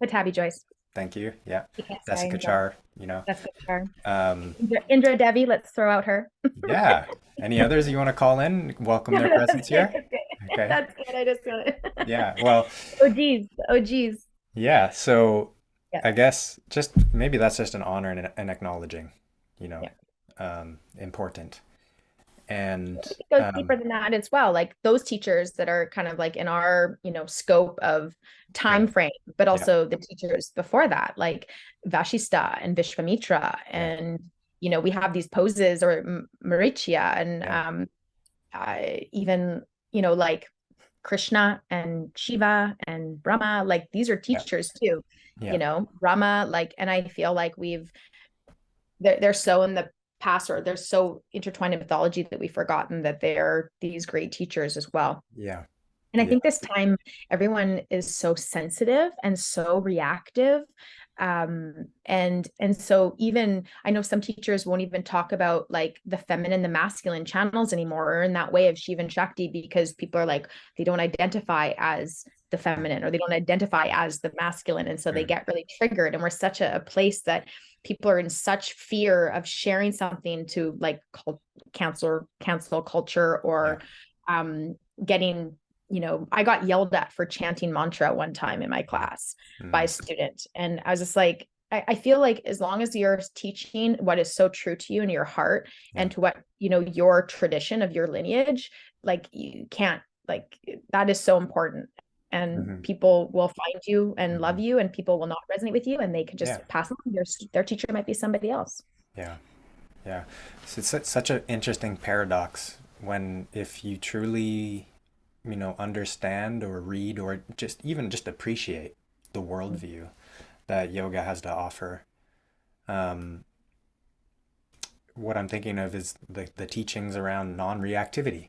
Patabi Joyce. Thank you. Yeah. You can't say Jessica Indra. Char, you know. That's good. Sure. Um, Indra Devi, let's throw out her. yeah. Any others you want to call in? Welcome No, their that's presence okay. here. That's good. Okay. That's good. I just got it. Yeah. Well, Oh geez. Oh geez. yeah. So Yeah. I guess just maybe that's just an honor and acknowledging, Yeah. important. And It goes deeper than that as well. Like those teachers that are kind of like in our, scope of time yeah, frame, but yeah, also the teachers before that, like Vashista and Vishvamitra. yeah, And, we have these poses or Marichya and yeah, even, like Krishna and Shiva and Brahma, like these are yeah, teachers too, yeah, Brahma, like, and I feel like they're so in the past, or they're so intertwined in mythology that we've forgotten that they're these great teachers as well. yeah, And I yeah, think this time everyone is so sensitive and so reactive. And so even I know some teachers won't even talk about like the feminine, the masculine channels anymore, or in that way of Shiva and Shakti, because people are like, they don't identify as the feminine or they don't identify as the masculine. And so they mm, get really triggered. And we're such a place that people are in such fear of sharing something to like cancel culture, yeah, or getting, I got yelled at for chanting mantra one time in my class by a mm, student. And I was just like, I feel like as long as you're teaching what is so true to you in your heart yeah, and to what, your tradition of your lineage, like you can't, like that is so important. And hmm, people will find you and love hmm, you, and people will not resonate with you, and they could yeah, just pass on. Their teacher might be somebody else. yeah, yeah. So it's such an interesting paradox when if you truly, understand or read or just even just appreciate the worldview that yoga has to offer. Um, what I'm thinking of is the teachings around non-reactivity.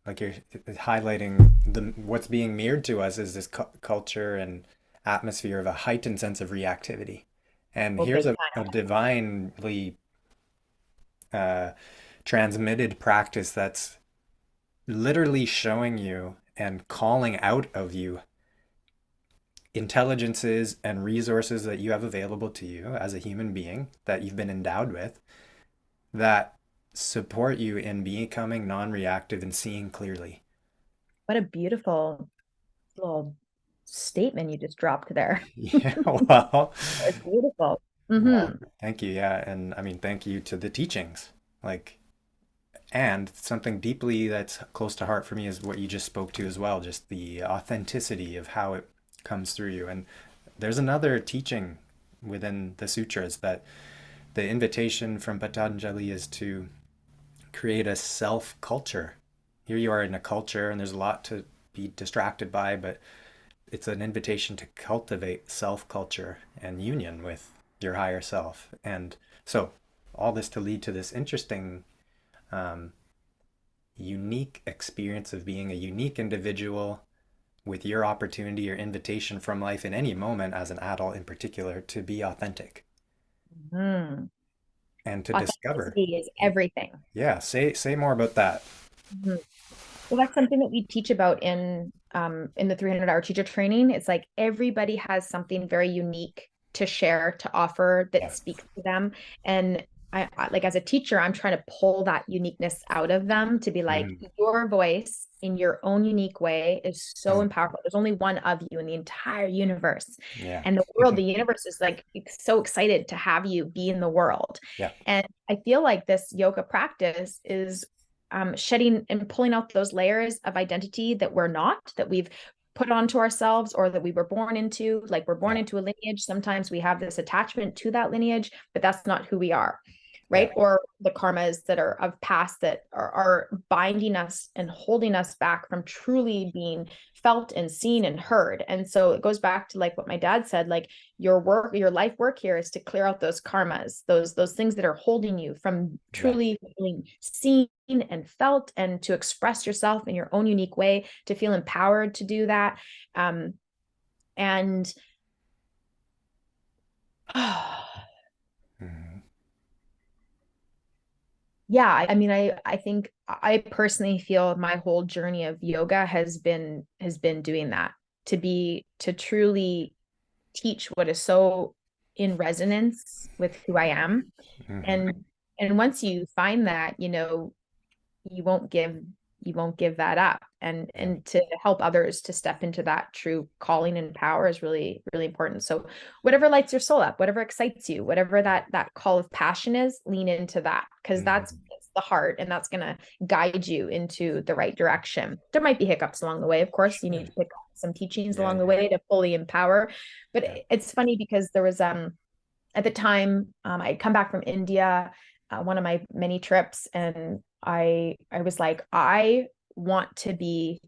Like you're highlighting what's being mirrored to us is this culture and atmosphere of a heightened sense of reactivity. And Oh, here's big a divinely uh, transmitted practice that's literally showing you and calling out of you intelligences and resources that you have available to you as a human being that you've been endowed with that support you in becoming non-reactive and seeing clearly. what a beautiful little statement you just dropped there. Yeah, well, It's beautiful. well, Mm-hmm. thank you. Yeah, and I mean, thank you to the teachings. Like, and something deeply that's close to heart for me is what you just spoke to as well, just the authenticity of how it comes through you. And there's another teaching within the sutras that the invitation from Patanjali is to create a self culture. Here you are in a culture, and there's a lot to be distracted by, but it's an invitation to cultivate self culture and union with your higher self. And so, all this to lead to this interesting, um, unique experience of being a unique individual with your opportunity or invitation from life in any moment as an adult in particular to be authentic Mm. and to discover. Authenticity is everything. Yeah, say more about that. Mhm. Well, that's something that we teach about in the 300-hour teacher training. It's like everybody has something very unique to share, to offer that Yeah. speaks to them. And like as a teacher, I'm trying to pull that uniqueness out of them to be like, Mhm. your voice in your own unique way is so powerful. There's only one of you in the entire universe. Yeah. And the world, the universe is like so excited to have you be in the world. Yeah. And I feel like this yoga practice is shedding and pulling out those layers of identity that we're not, that we've put onto ourselves, or that we were born into. Like we're born Yeah. into a lineage. Sometimes we have this attachment to that lineage, but that's not who we are. Yeah. Right. Or the karmas that are of past that are binding us and holding us back from truly being felt and seen and heard. And so it goes back to like what my dad said, like your work, your life work here is to clear out those karmas, those things that are holding you from Yeah. truly feeling seen and felt, and to express yourself in your own unique way, to feel empowered to do that. And Mhm. yeah, I mean, I think I personally feel my whole journey of yoga has been doing that, to truly teach what is so in resonance with who I am. Hmm. And once you find that, you won't give that up, Yeah. and to help others to step into that true calling and power is really, really important. So whatever lights your soul up, whatever excites you, whatever that call of passion is, lean into that, because that's Hmm. the heart, and that's going to guide you into the right direction. There might be hiccups along the way, of course. You need Sure. to pick up some teachings Yeah. along the Yeah. way to fully empower. But Yeah. it's funny because there was at the time, I'd come back from India, one of my many trips, and I was like, I want to be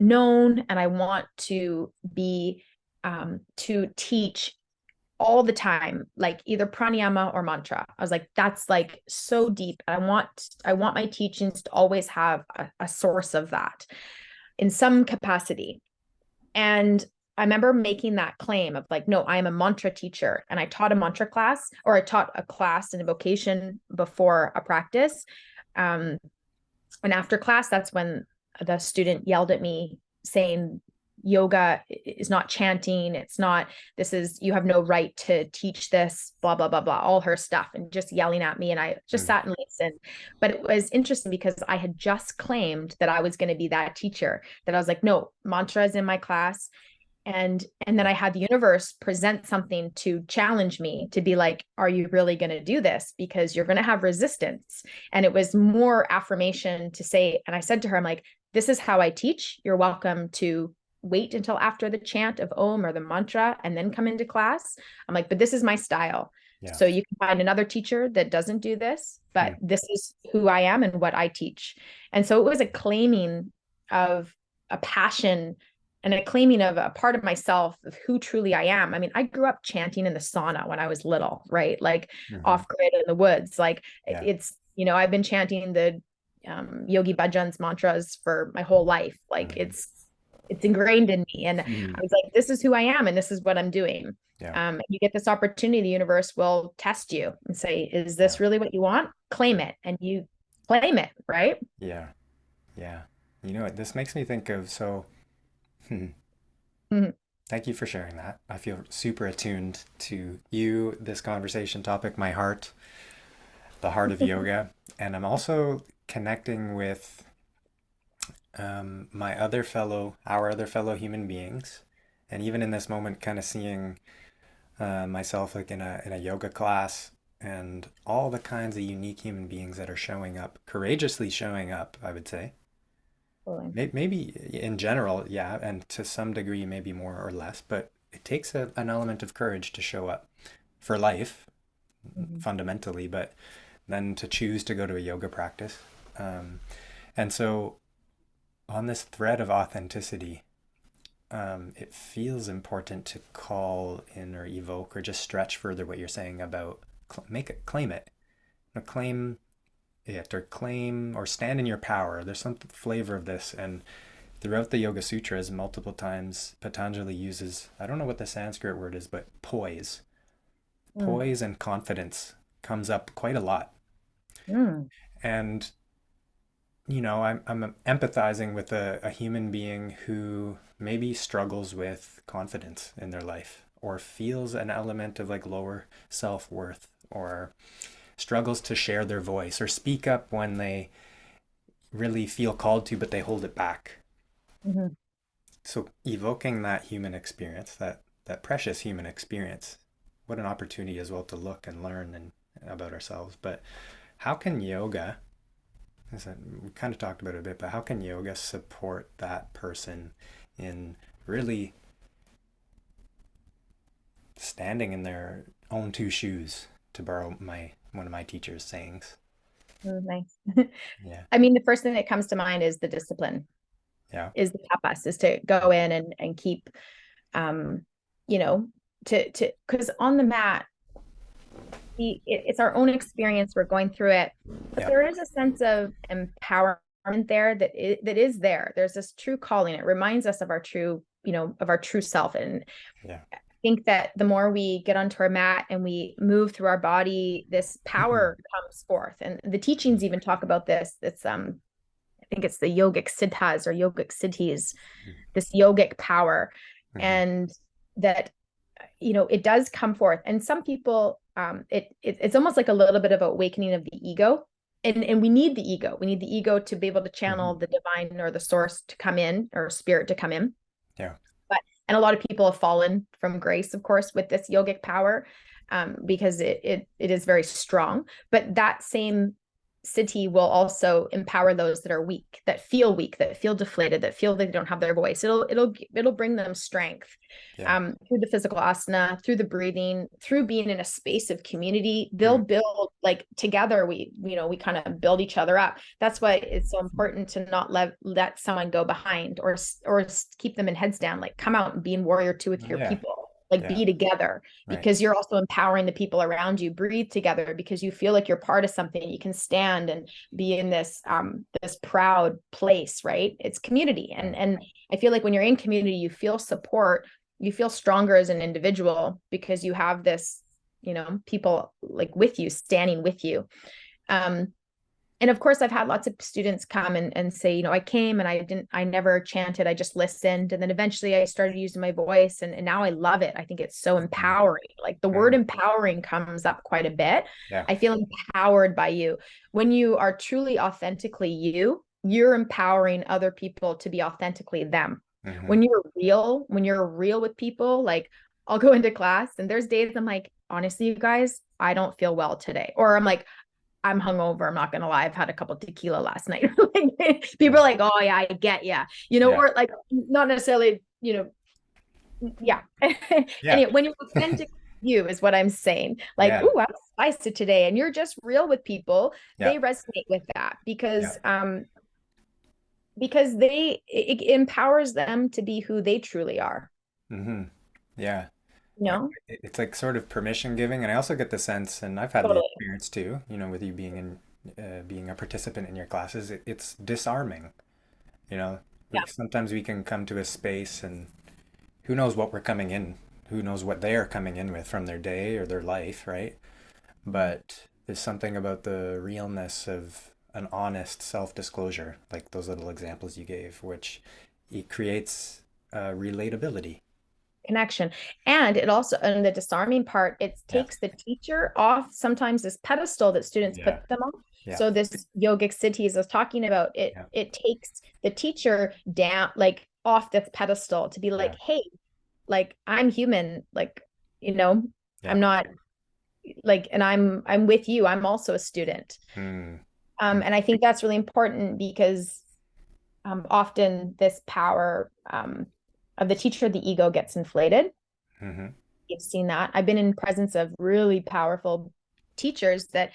known, and I want to be to teach all the time, like either pranayama or mantra. I was like, that's like so deep. I want my teachings to always have a source of that in some capacity. And I remember making that claim of like, no, I am a mantra teacher. And I taught a mantra class, or I taught a class in a vocation before a practice. Um, and after class, that's when the student yelled at me saying, yoga is not chanting. It's not, this is, you have no right to teach this, blah, blah, blah, blah, all her stuff, and just yelling at me. And I just Mm. sat and listened. But it was interesting because I had just claimed that I was going to be that teacher, that I was like, no, mantra is in my class. And then I had the universe present something to challenge me, to be like, are you really going to do this? Because you're going to have resistance. And it was more affirmation to say, and I said to her, I'm like, this is how I teach. You're welcome to wait until after the chant of Om or the mantra and then come into class. I'm like, but this is my style. Yeah. So you can find another teacher that doesn't do this, but Mm. this is who I am and what I teach. And so it was a claiming of a passion and a claiming of a part of myself, of who truly I am. I mean, I grew up chanting in the sauna when I was little, right? Like Hmm. off grid in the woods. Like Yeah. it's, I've been chanting the Yogi Bhajan's mantras for my whole life. Like Hmm. it's ingrained in me. And Hmm. I was like, this is who I am and this is what I'm doing. Yeah. You get this opportunity, the universe will test you and say, is Yeah. this really what you want? Claim it. And you claim it, right? Yeah. Yeah. You know what? This makes me think of hmm, Mhm. thank you for sharing that. I feel super attuned to you, this conversation topic, my heart, the heart of yoga. And I'm also connecting with our other fellow human beings. And even in this moment, kind of seeing myself like in a yoga class and all the kinds of unique human beings that are showing up, courageously showing up, I would say. Totally. Maybe in general, yeah, and to some degree, maybe more or less, but it takes an element of courage to show up for life Mhm. fundamentally, but then to choose to go to a yoga practice. Um, and so, on this thread of authenticity, it feels important to call in or evoke or just stretch further what you're saying about make it, claim it, claim it, or claim or stand in your power. There's some flavor of this, and throughout the Yoga Sutras, multiple times Patanjali uses, I don't know what the Sanskrit word is, but poise. Mm. Poise and confidence comes up quite a lot. Mm. And, I'm empathizing with a human being who maybe struggles with confidence in their life or feels an element of like lower self worth or struggles to share their voice or speak up when they really feel called to, but they hold it back. Mhm. So evoking that human experience, that precious human experience, what an opportunity as well to look and learn and about ourselves. But how can yoga, we kind of talked about it a bit, but how can yoga support that person in really standing in their own two shoes, to borrow my one of my teacher's sayings? Mm, nice. Yeah. I mean, the first thing that comes to mind is the discipline, Yeah. is the tapas, is to go in and keep, um, you know, to because on the mat, it's our own experience. We're going through it, but Yeah. there is a sense of empowerment there that is there. There's this true calling. It reminds us of our true, of our true self. And Yeah. I think that the more we get onto our mat and we move through our body, this power comes forth. And the teachings even talk about this. It's I think it's the yogic siddhas or yogic siddhis, this yogic power. Mm-hmm. And that it does come forth. And some people, it's almost like a little bit of awakening of the ego. And we need the ego. We need the ego to be able to channel Hmm. the divine or the source to come in, or spirit to come in. Yeah. But and a lot of people have fallen from grace, of course, with this yogic power, because it is very strong. But that same city will also empower those that are weak, that feel deflated, that feel they don't have their voice. It'll bring them strength, Yeah. through the physical asana, through the breathing, through being in a space of community. They'll Mm. build, like, together. We kind of build each other up. That's why it's so important to not let someone go behind, or keep them in heads down. Like, come out and be in warrior two with your Yeah. people. Like, Yeah. be together, Right. because you're also empowering the people around you. Breathe together because you feel like you're part of something. You can stand and be in this proud place, right? It's community. and Mm. and I feel like when you're in community, you feel support, you feel stronger as an individual, because you have this, people like with you, standing with you. um and of course, I've had lots of students come and say, I came and I never chanted, I just listened. And then eventually I started using my voice, and now I love it. I think it's so Mm. empowering. Like, the word Mm. empowering comes up quite a bit. Yeah. I feel empowered by you. When you are truly authentically you're empowering other people to be authentically them. Hmm. When you're real with people, like, I'll go into class and there's days I'm like, honestly, you guys, I don't feel well today. Or I'm like, I'm hungover. I'm not gonna lie. I've had a couple tequila last night. People Yeah. are like, "Oh yeah, I get ya," Yeah. or like, not necessarily, yeah. Yeah. Anyway, when you're authentic, you is what I'm saying. Like, Yeah. "Ooh, I'm spicy today," and you're just real with people. Yeah. They resonate with that, Yeah. because it empowers them to be who they truly are. Hmm. Yeah. You know, It's like sort of permission giving, and I also get the sense, and I've had the totally. experience too, with you being being a participant in your classes, it's disarming. You know, Yeah. sometimes we can come to a space, and who knows what we're coming in, who knows what they are coming in with from their day or their life, right? But there's something about the realness of an honest self-disclosure, like those little examples you gave, which it creates relatability. Connection. And it also, and the disarming part, it Yeah. takes the teacher off sometimes this pedestal that students Yeah. put them on. Yeah. So this yogic cities I was talking about, it Yeah. it takes the teacher down, like, off this pedestal, to be like, Yeah. hey, like, I'm human, like, you know Yeah. I'm not, like, and I'm with you, I'm also a student. Mm. And I think that's really important, because often this power, of the teacher, the ego gets inflated. Mm-hmm. You've seen that. I've been in presence of really powerful teachers that,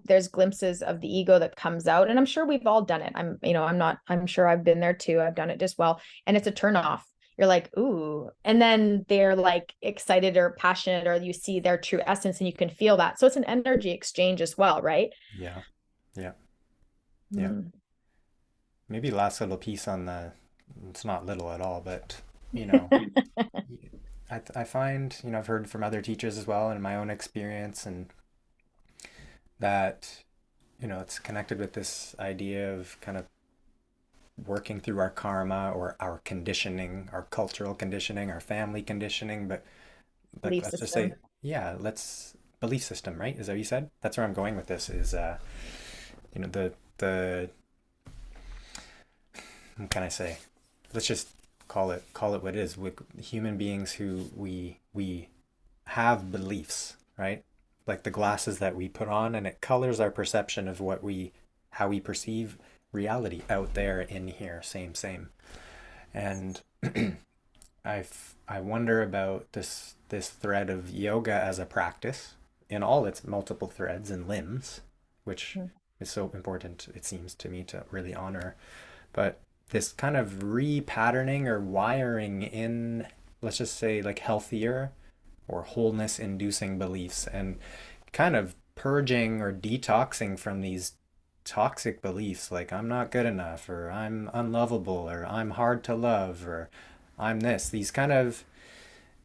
there's glimpses of the ego that comes out. And I'm sure we've all done it. I'm sure I've been there too. I've done it as well. And it's a turn off. You're like, ooh. And then they're like excited or passionate, or you see their true essence and you can feel that. So it's an energy exchange as well, right? Yeah. Yeah. Yeah. Mm. Maybe last little piece on the, it's not little at all, but you know, I find, I've heard from other teachers as well, and my own experience, and that, it's connected with this idea of kind of working through our karma or our conditioning, our cultural conditioning, our family conditioning, but like Belief let's just system. say, yeah, let's belief system, right? Is that what you said? That's where I'm going with this is the what can I say? Let's just call it what it is. With human beings who we have beliefs, right? Like the glasses that we put on, and it colors our perception of how we perceive reality out there, in here, same. And I wonder about this thread of yoga as a practice in all its multiple threads and limbs, which Mm. is so important, it seems to me, to really honor. But this kind of repatterning or wiring in, let's just say, like healthier or wholeness inducing beliefs, and kind of purging or detoxing from these toxic beliefs like I'm not good enough, or I'm unlovable, or I'm hard to love, or I'm this. These kind of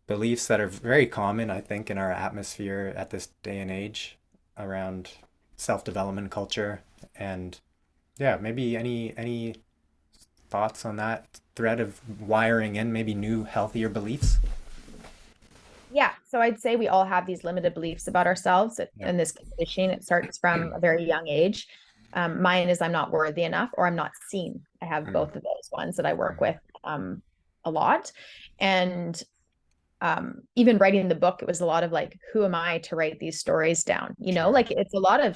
beliefs that are very common, I think, in our atmosphere at this day and age around self-development culture. And yeah, maybe any thoughts on that thread of wiring in maybe new, healthier beliefs? Yeah. So I'd say we all have these limited beliefs about ourselves Yeah. and this conditioning. It starts from a very young age. Mine is I'm not worthy enough or I'm not seen. I have Mm, both of those ones that I work mhm. with a lot. And even writing the book, it was a lot of like, who am I to write these stories down? You know, Sure. like it's a lot of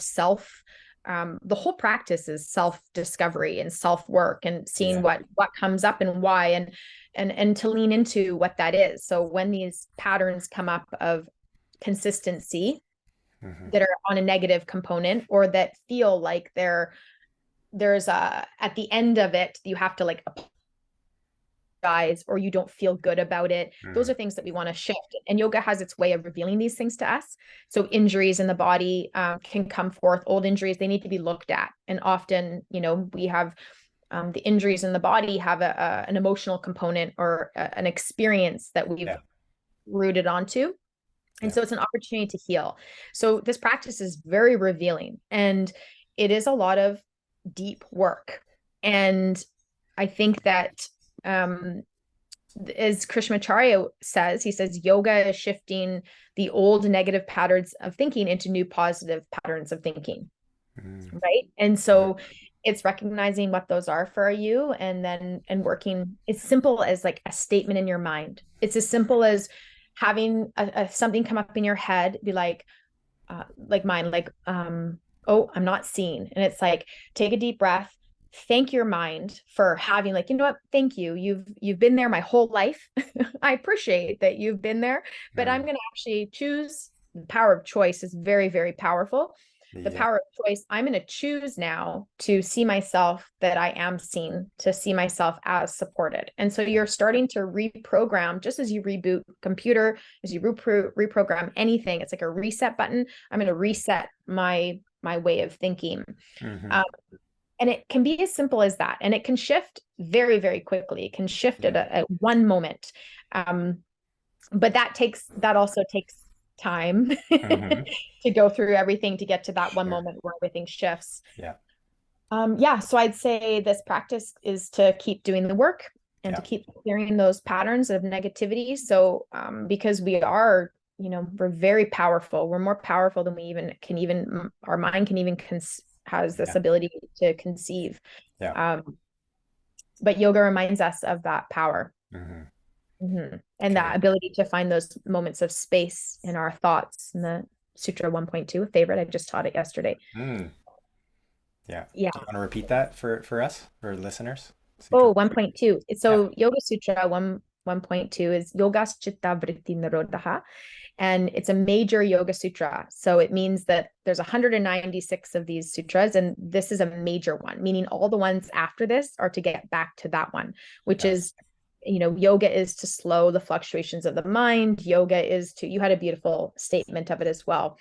the whole practice is self-discovery and self-work and seeing Yeah. what comes up and why and to lean into what that is. So when these patterns come up of consistency Hmm. that are on a negative component or that feel like there's a at the end of it, you have to like guys or you don't feel good about it. Those Hmm. are things that we want to shift. And yoga has its way of revealing these things to us. So injuries in the body can come forth, old injuries, they need to be looked at. And often, we have the injuries in the body have an emotional component or an experience that we've Yeah. rooted onto. And Yeah. so it's an opportunity to heal. So this practice is very revealing and it is a lot of deep work. And I think that um, as Krishnamacharya says, he says yoga is shifting the old negative patterns of thinking into new positive patterns of thinking, Mm, right? And mhm. so it's recognizing what those are for you and working. It's simple as like a statement in your mind. It's as simple as having something come up in your head, be like mine, oh, I'm not seen. And it's like, take a deep breath, thank your mind for having like, you know what, thank you. You've been there my whole life. I appreciate that you've been there, but I'm Mm. gonna actually choose. The power of choice is very, very powerful. The Yeah. power of choice, I'm going to choose now to see myself that I am seen, to see myself as supported. And so Yeah. you're starting to reprogram, just as you reboot computer, as you reprogram anything, it's like a reset button. I'm going to reset my way of thinking. Hmm. Um, and it can be as simple as that. And it can shift very, very quickly. It can shift Yeah. at one moment. Um, but that also takes time Hmm. to go through everything to get to that one Sure. moment where everything shifts. Yeah. Yeah, so I'd say this practice is to keep doing the work and to Yeah. keep clearing those patterns of negativity. So, because we are, we're very powerful. We're more powerful than we our mind can even has this Yeah. ability to conceive. Yeah. Um, but yoga reminds us of that power. Hmm. And that Okay. ability to find those moments of space in our thoughts. In the Sutra 1.2, a favorite, I just taught it yesterday. Mm. Yeah. Yeah. Do you want to repeat that for us, for listeners? Oh, Sutra. 1.2. Yeah. So Yoga Sutra 1.2 is Yogas Chitta Vritti Nirodha. And it's a major yoga sutra. So it means that there's 196 of these sutras, and this is a major one, meaning all the ones after this are to get back to that one, which Yeah. is, yoga is to slow the fluctuations of the mind. Yoga is to, you had a beautiful statement of it as well.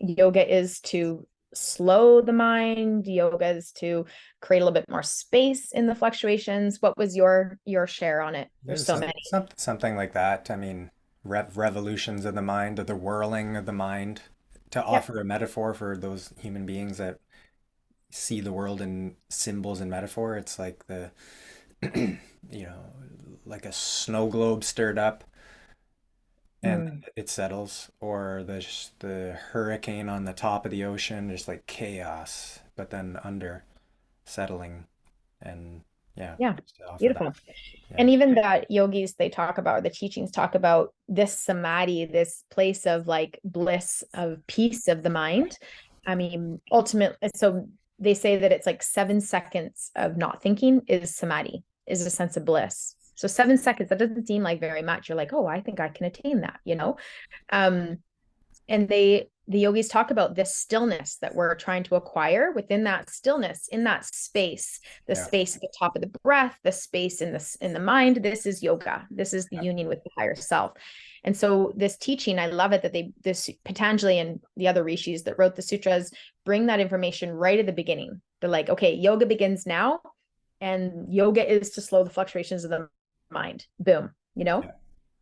Yoga is to slow the mind. Yoga is to create a little bit more space in the fluctuations. What was your share on it? There's There's so many. something like that. I mean, revolutions of the mind, or the whirling of the mind, to Yep. offer a metaphor for those human beings that see the world in symbols and metaphor. It's like you know, like a snow globe stirred up and Mm. it settles, or the hurricane on the top of the ocean, there's like chaos, but then under settling, and yeah, Yeah. just to offer that. Beautiful. Yeah. And even that yogis, they talk about, the teachings talk about this samadhi, this place of like bliss, of peace of the mind. I mean, ultimately, so they say that it's like 7 seconds of not thinking is samadhi, is a sense of bliss. So 7 seconds, that doesn't seem like very much. You're like, oh, I think I can attain that. Um, and the yogis talk about this stillness that we're trying to acquire within that stillness, in that space, the Yeah. space at the top of the breath, the space in the mind. This is yoga. This is the Yeah. union with the higher self. And so this teaching, I love it that this Patanjali and the other rishis that wrote the sutras bring that information right at the beginning. They're like, okay, yoga begins now, and yoga is to slow the fluctuations of the mind. Boom, Yeah.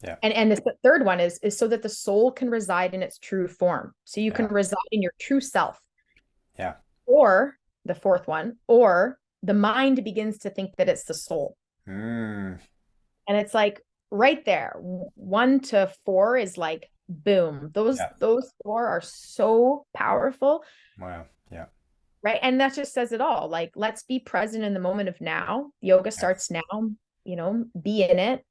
Yeah. and the third one is so that the soul can reside in its true form. So you can Yeah. reside in your true self. Yeah. Or the fourth one, or the mind begins to think that it's the soul. Mm. And it's like, right there. 1 to 4 is like boom. Yeah. Those four are so powerful, Wow. Yeah. right? And that just says it all. Like, let's be present in the moment of now. Yoga Yeah. starts now, be in it.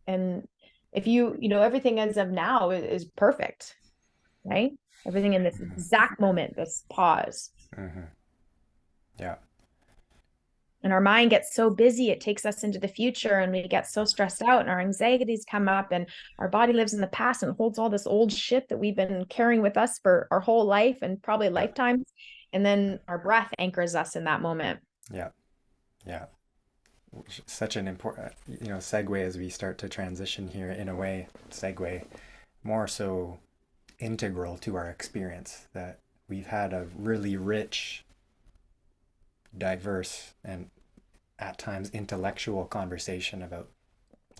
And if everything as of now is perfect, right? Everything in this exact moment, this pause. Hmm. Yeah. And our mind gets so busy, it takes us into the future, and we get so stressed out, and our anxieties come up, and our body lives in the past and holds all this old shit that we've been carrying with us for our whole life and probably Yeah. lifetimes. And then our breath anchors us in that moment. Yeah. Yeah. Such an important, segue as we start to transition here in a way, segue more so integral to our experience that we've had a really rich, diverse, and at times intellectual conversation about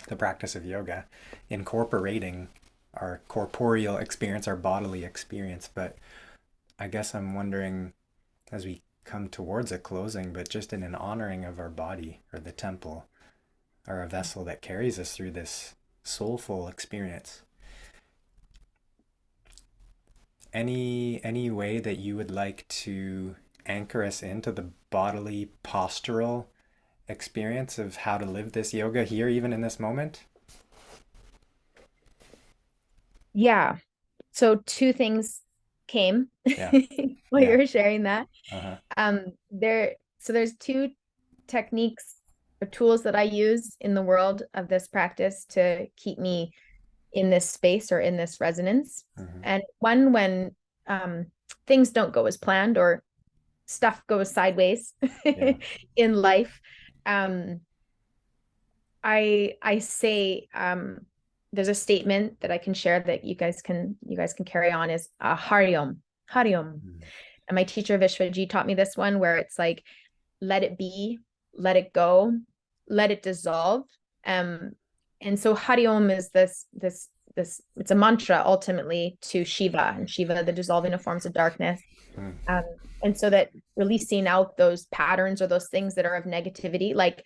the practice of yoga, incorporating our corporeal experience, our bodily experience. But I guess I'm wondering as we come towards a closing, but just in an honoring of our body or the temple or a vessel that carries us through this soulful experience. Any way that you would like to anchor us into the bodily postural experience of how to live this yoga here, even in this moment? Yeah. So two things came Yeah. while you Yeah. were sharing that. Uh-huh. There's two techniques or tools that I use in the world of this practice to keep me in this space or in this resonance. Mm-hmm. And one, when um, things don't go as planned or stuff goes sideways Yeah. in life, um, I say there's a statement that I can share that you guys can carry on is Hariom, Hariom. Mm. And my teacher Vishwaji taught me this one where it's like, let it be, let it go, let it dissolve. Um, and so Hariom is this it's a mantra ultimately to Shiva, and Shiva, the dissolving of forms of darkness. Mm. Um, and so that releasing out those patterns or those things that are of negativity, like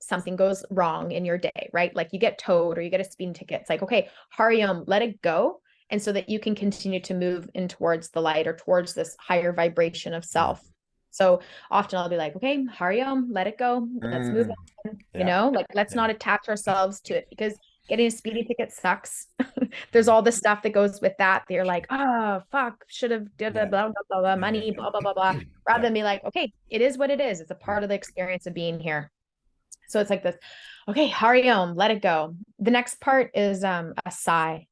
something goes wrong in your day, right? Like you get towed or you get a speeding ticket. It's like, okay, Hariom, let it go. And so that you can continue to move in towards the light or towards this higher vibration of Mm. self. So often I'll be like, okay, Hariom, let it go. Let's move Mm. on. Yeah. Like let's Yeah. not attach ourselves to it, because getting a speeding ticket sucks. There's all the stuff that goes with that. You're like, oh fuck, should have did a Yeah. blah blah blah blah Yeah. money, blah blah blah blah. Yeah. Rather Yeah. than be like, okay, it is what it is. It's a part of the experience of being here. So it's like this, okay, Hariom, let it go. The next part is a sigh.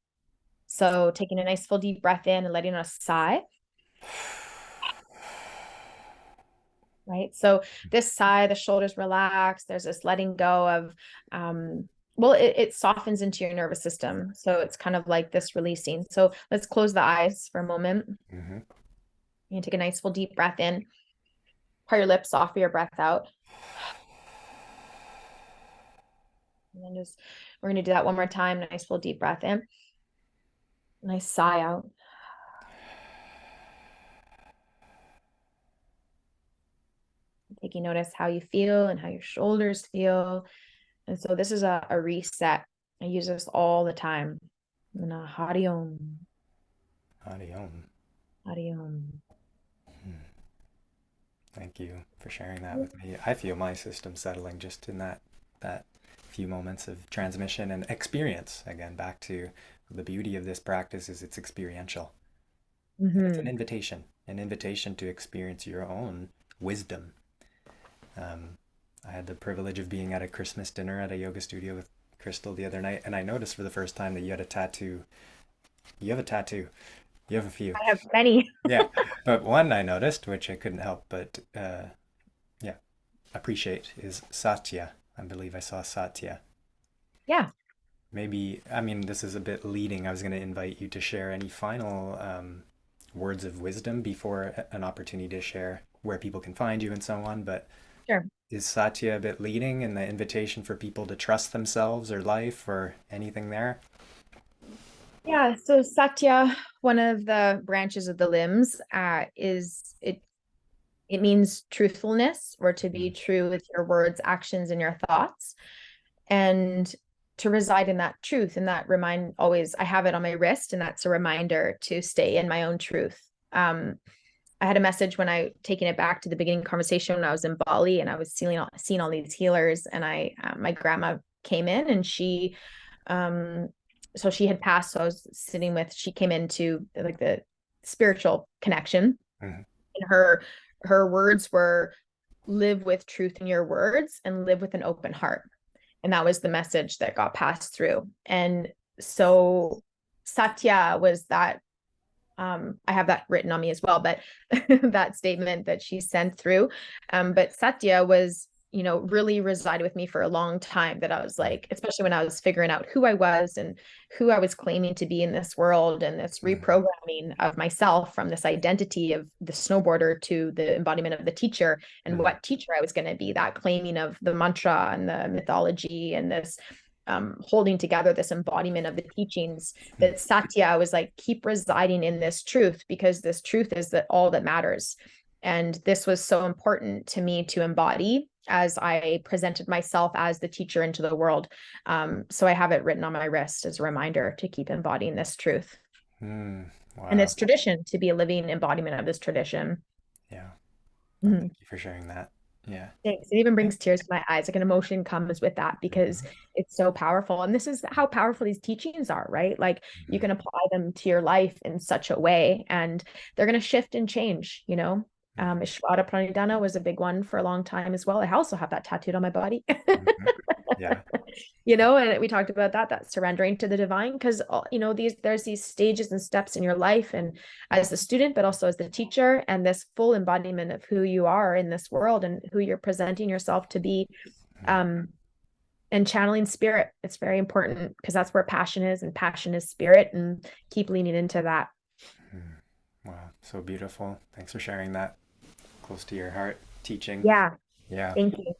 So taking a nice full deep breath in and letting out a sigh, right? So this sigh, the shoulders relax. There's this letting go of, well, it softens into your nervous system. So it's kind of like this releasing. So let's close the eyes for a moment. Mm-hmm. You take a nice full deep breath in, part your lips, offer your breath out. And then we're going to do that one more time. Nice full deep breath in, nice sigh out. Taking notice how you feel and how your shoulders feel. And so this is a reset. I use this all the time. And Hariom, Hadi Om. Hariom. Thank you for sharing that with me. I feel my system settling just in that few moments of transmission and experience. Again, back to the beauty of this practice is it's experiential. And it's Mm-hmm. an invitation to experience your own wisdom. I had the privilege of being at a Christmas dinner at a yoga studio with Crystal the other night, and I noticed for the first time that you had a tattoo. You have a tattoo. You have a few. I have many. Yeah, but one I noticed, which I couldn't help but yeah, appreciate, is Satya. I believe I saw Satya. Yeah, Maybe, I mean, this is a bit leading. I was going to invite you to share any final words of wisdom before an opportunity to share where people can find you and so on. But sure. is Satya a bit leading in the invitation for people to trust themselves or life or anything there? Yeah, so Satya, one of the branches of the limbs, is it means truthfulness, or to be Mm. true with your words, actions, and your thoughts. And to reside in that truth, and that remind always, I have it on my wrist, and that's a reminder to stay in my own truth. I had a message when I taking it back to the beginning conversation when I was in Bali and I was seeing all these healers, and my grandma came in, and so she had passed. So I was sitting with, she came into like the spiritual connection, Mm-hmm. and her words were, live with truth in your words and live with an open heart. And that was the message that got passed through. And so Satya was that, I have that written on me as well, but that statement that she sent through. But Satya was, really resided with me for a long time, that I was like, especially when I was figuring out who I was and who I was claiming to be in this world, and this reprogramming of myself from this identity of the snowboarder to the embodiment of the teacher, and what teacher I was going to be, that claiming of the mantra and the mythology, and this holding together this embodiment of the teachings, that Satya was like, keep residing in this truth, because this truth is that all that matters. And this was so important to me to embody as I presented myself as the teacher into the world. So I have it written on my wrist as a reminder to keep embodying this truth. Wow. And this tradition, to be a living embodiment of this tradition. Yeah. Well, Mm-hmm. thank you for sharing that. Yeah. Thanks. It even brings tears to my eyes. Like an emotion comes with that, because it's so powerful. And this is how powerful these teachings are, right? Like you can apply them to your life in such a way, and they're going to shift and change, Ishvara Pranidhana was a big one for a long time as well. I also have that tattooed on my body. Yeah. And we talked about that surrendering to the divine, because there's these stages and steps in your life, and as the student, but also as the teacher, and this full embodiment of who you are in this world and who you're presenting yourself to be, and channeling spirit. It's very important, because that's where passion is, and passion is spirit, and keep leaning into that. Wow, so beautiful. Thanks for sharing that close to your heart teaching. Yeah. Yeah. Thank you.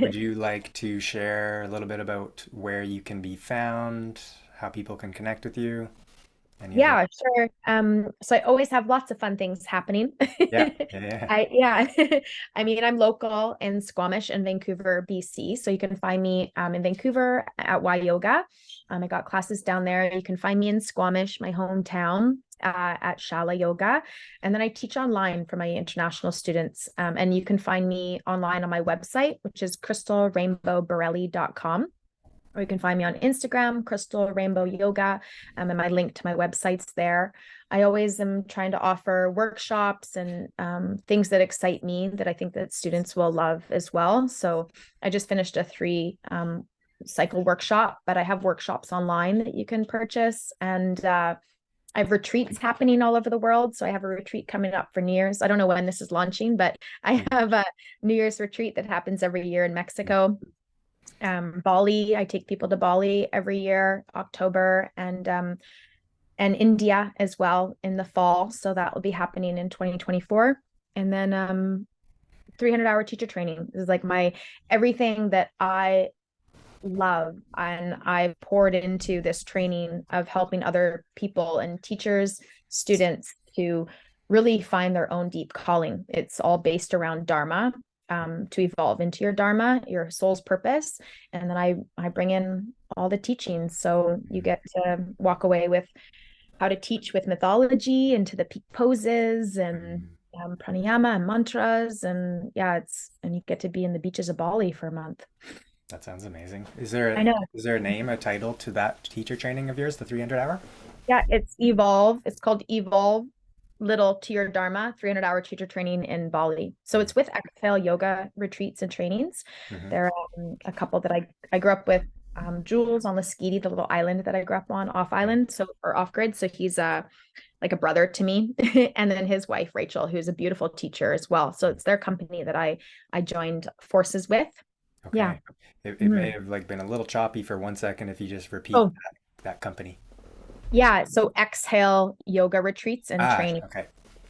Would you like to share a little bit about where you can be found, how people can connect with you? Any other? Yeah, sure. So I always have lots of fun things happening. Yeah, yeah, Yeah. I mean, I'm local in Squamish and Vancouver, BC. So you can find me in Vancouver at Y Yoga. I got classes down there. You can find me in Squamish, my hometown, at Shala Yoga. And then I teach online for my international students. And you can find me online on my website, which is crystalrainbowborrelli.com. Or you can find me on Instagram, Crystal Rainbow Yoga, and my link to my website's there. I always am trying to offer workshops and things that excite me, that I think that students will love as well. So I just finished a 3 cycle workshop, but I have workshops online that you can purchase. And I have retreats happening all over the world. So I have a retreat coming up for New Year's. I don't know when this is launching, but I have a New Year's retreat that happens every year in Mexico. Bali, I take people to Bali every year, October, and India as well in the fall. So that will be happening in 2024. And then 300-hour teacher training. This is like everything that I love, and I've poured into this training of helping other people and teachers, students, to really find their own deep calling. It's all based around Dharma. To evolve into your Dharma, your soul's purpose. And then I bring in all the teachings. So you get to walk away with how to teach with mythology, into the peak poses, and pranayama and mantras. And yeah, and you get to be in the beaches of Bali for a month. That sounds amazing. I know. Is there a name, a title to that teacher training of yours, the 300 hour? Yeah, it's Evolve. It's called Evolve Little to Your Dharma, 300-hour teacher training in Bali. So it's with Exhale Yoga retreats and trainings. There are a couple that I grew up with, Jules on Laskiti, the little island that I grew up on off island, or off grid. So he's like a brother to me. And then his wife, Rachel, who's a beautiful teacher as well. So it's their company that I joined forces with. Okay. Yeah. It may have like been a little choppy for 1 second if you just repeat Oh, that company. yeah. So Exhale Yoga retreats and training. Okay.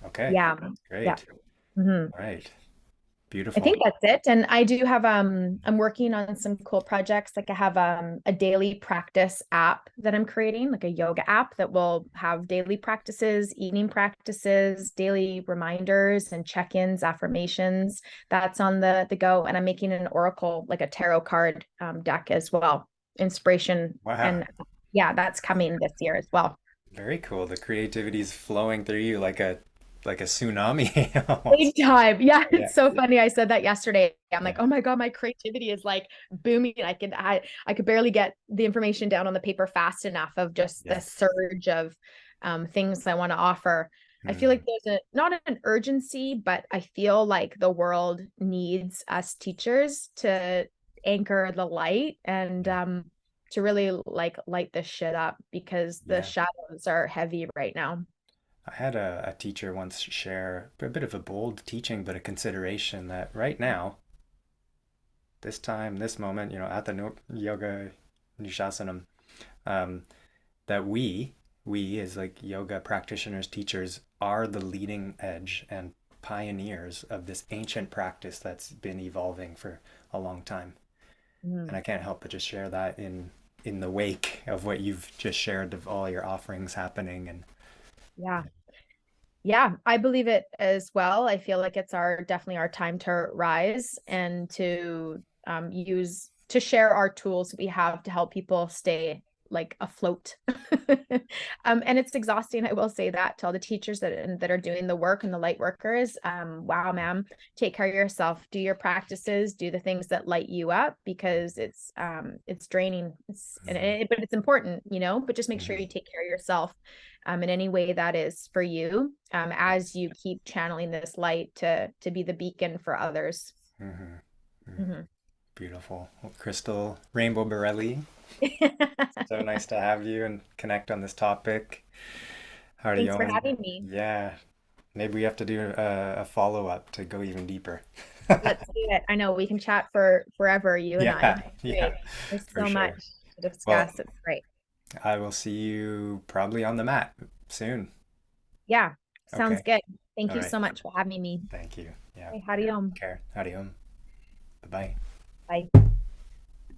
Okay. Yeah. Great. Yeah. All right. I Beautiful. think that's it. And I do have I'm working on some cool projects. Like I have a daily practice app that I'm creating, like a yoga app that will have daily practices, evening practices, daily reminders and check-ins, affirmations. That's on the go. And I'm making an oracle, like a tarot card deck as well. inspiration. Wow. And yeah, that's coming this year as well. Very cool. The creativity is flowing through you like a tsunami Big almost. time. Yeah, Yeah. it's so funny. I said that yesterday. I'm like, Yeah. oh my God, my creativity is like booming. I could barely get the information down on the paper fast enough of just the Yeah. surge of things I want to offer. I feel Hmm. like there's not an urgency, but I feel like the world needs us teachers to anchor the light and Yeah. to really like light this shit up because the Yeah. shadows are heavy right now. I had a teacher once share a bit of a bold teaching, but a consideration that right now, this time, this moment, at the yoga nushasanam, um, that we as like yoga practitioners, teachers, are the leading edge and pioneers of this ancient practice that's been evolving for a long time. And Mhm. I can't help but just share that in the wake of what you've just shared of all your offerings happening and Yeah. Yeah, I believe it as well. I feel like it's our definitely our time to rise and to use to share our tools we have to help people stay like afloat. And it's exhausting. I will say that to all the teachers that are doing the work and the light workers. Wow, ma'am, take care of yourself. Do your practices. Do the things that light you up because it's draining. But it's important, But just make sure mm-hmm. you take care of yourself in any way that is for you as you keep channeling this light to be the beacon for others. Mm-hmm. Mhm. Beautiful. Well, Crystal Rainbow Borrelli, so nice to have you and connect on this topic. How are you Thanks for going? having me. Yeah, maybe we have to do a follow-up to go even deeper. Let's do it. I know we can chat for forever, you and I. Yeah, yeah, Great. There's for so much sure. to Well, discuss. It's great. I will see you probably on the mat soon. Yeah, sounds Okay. good. Thank All you right. so much for having me. Thank you. Yeah. Okay, howdy. Care. Howdy home. Bye-bye. Bye.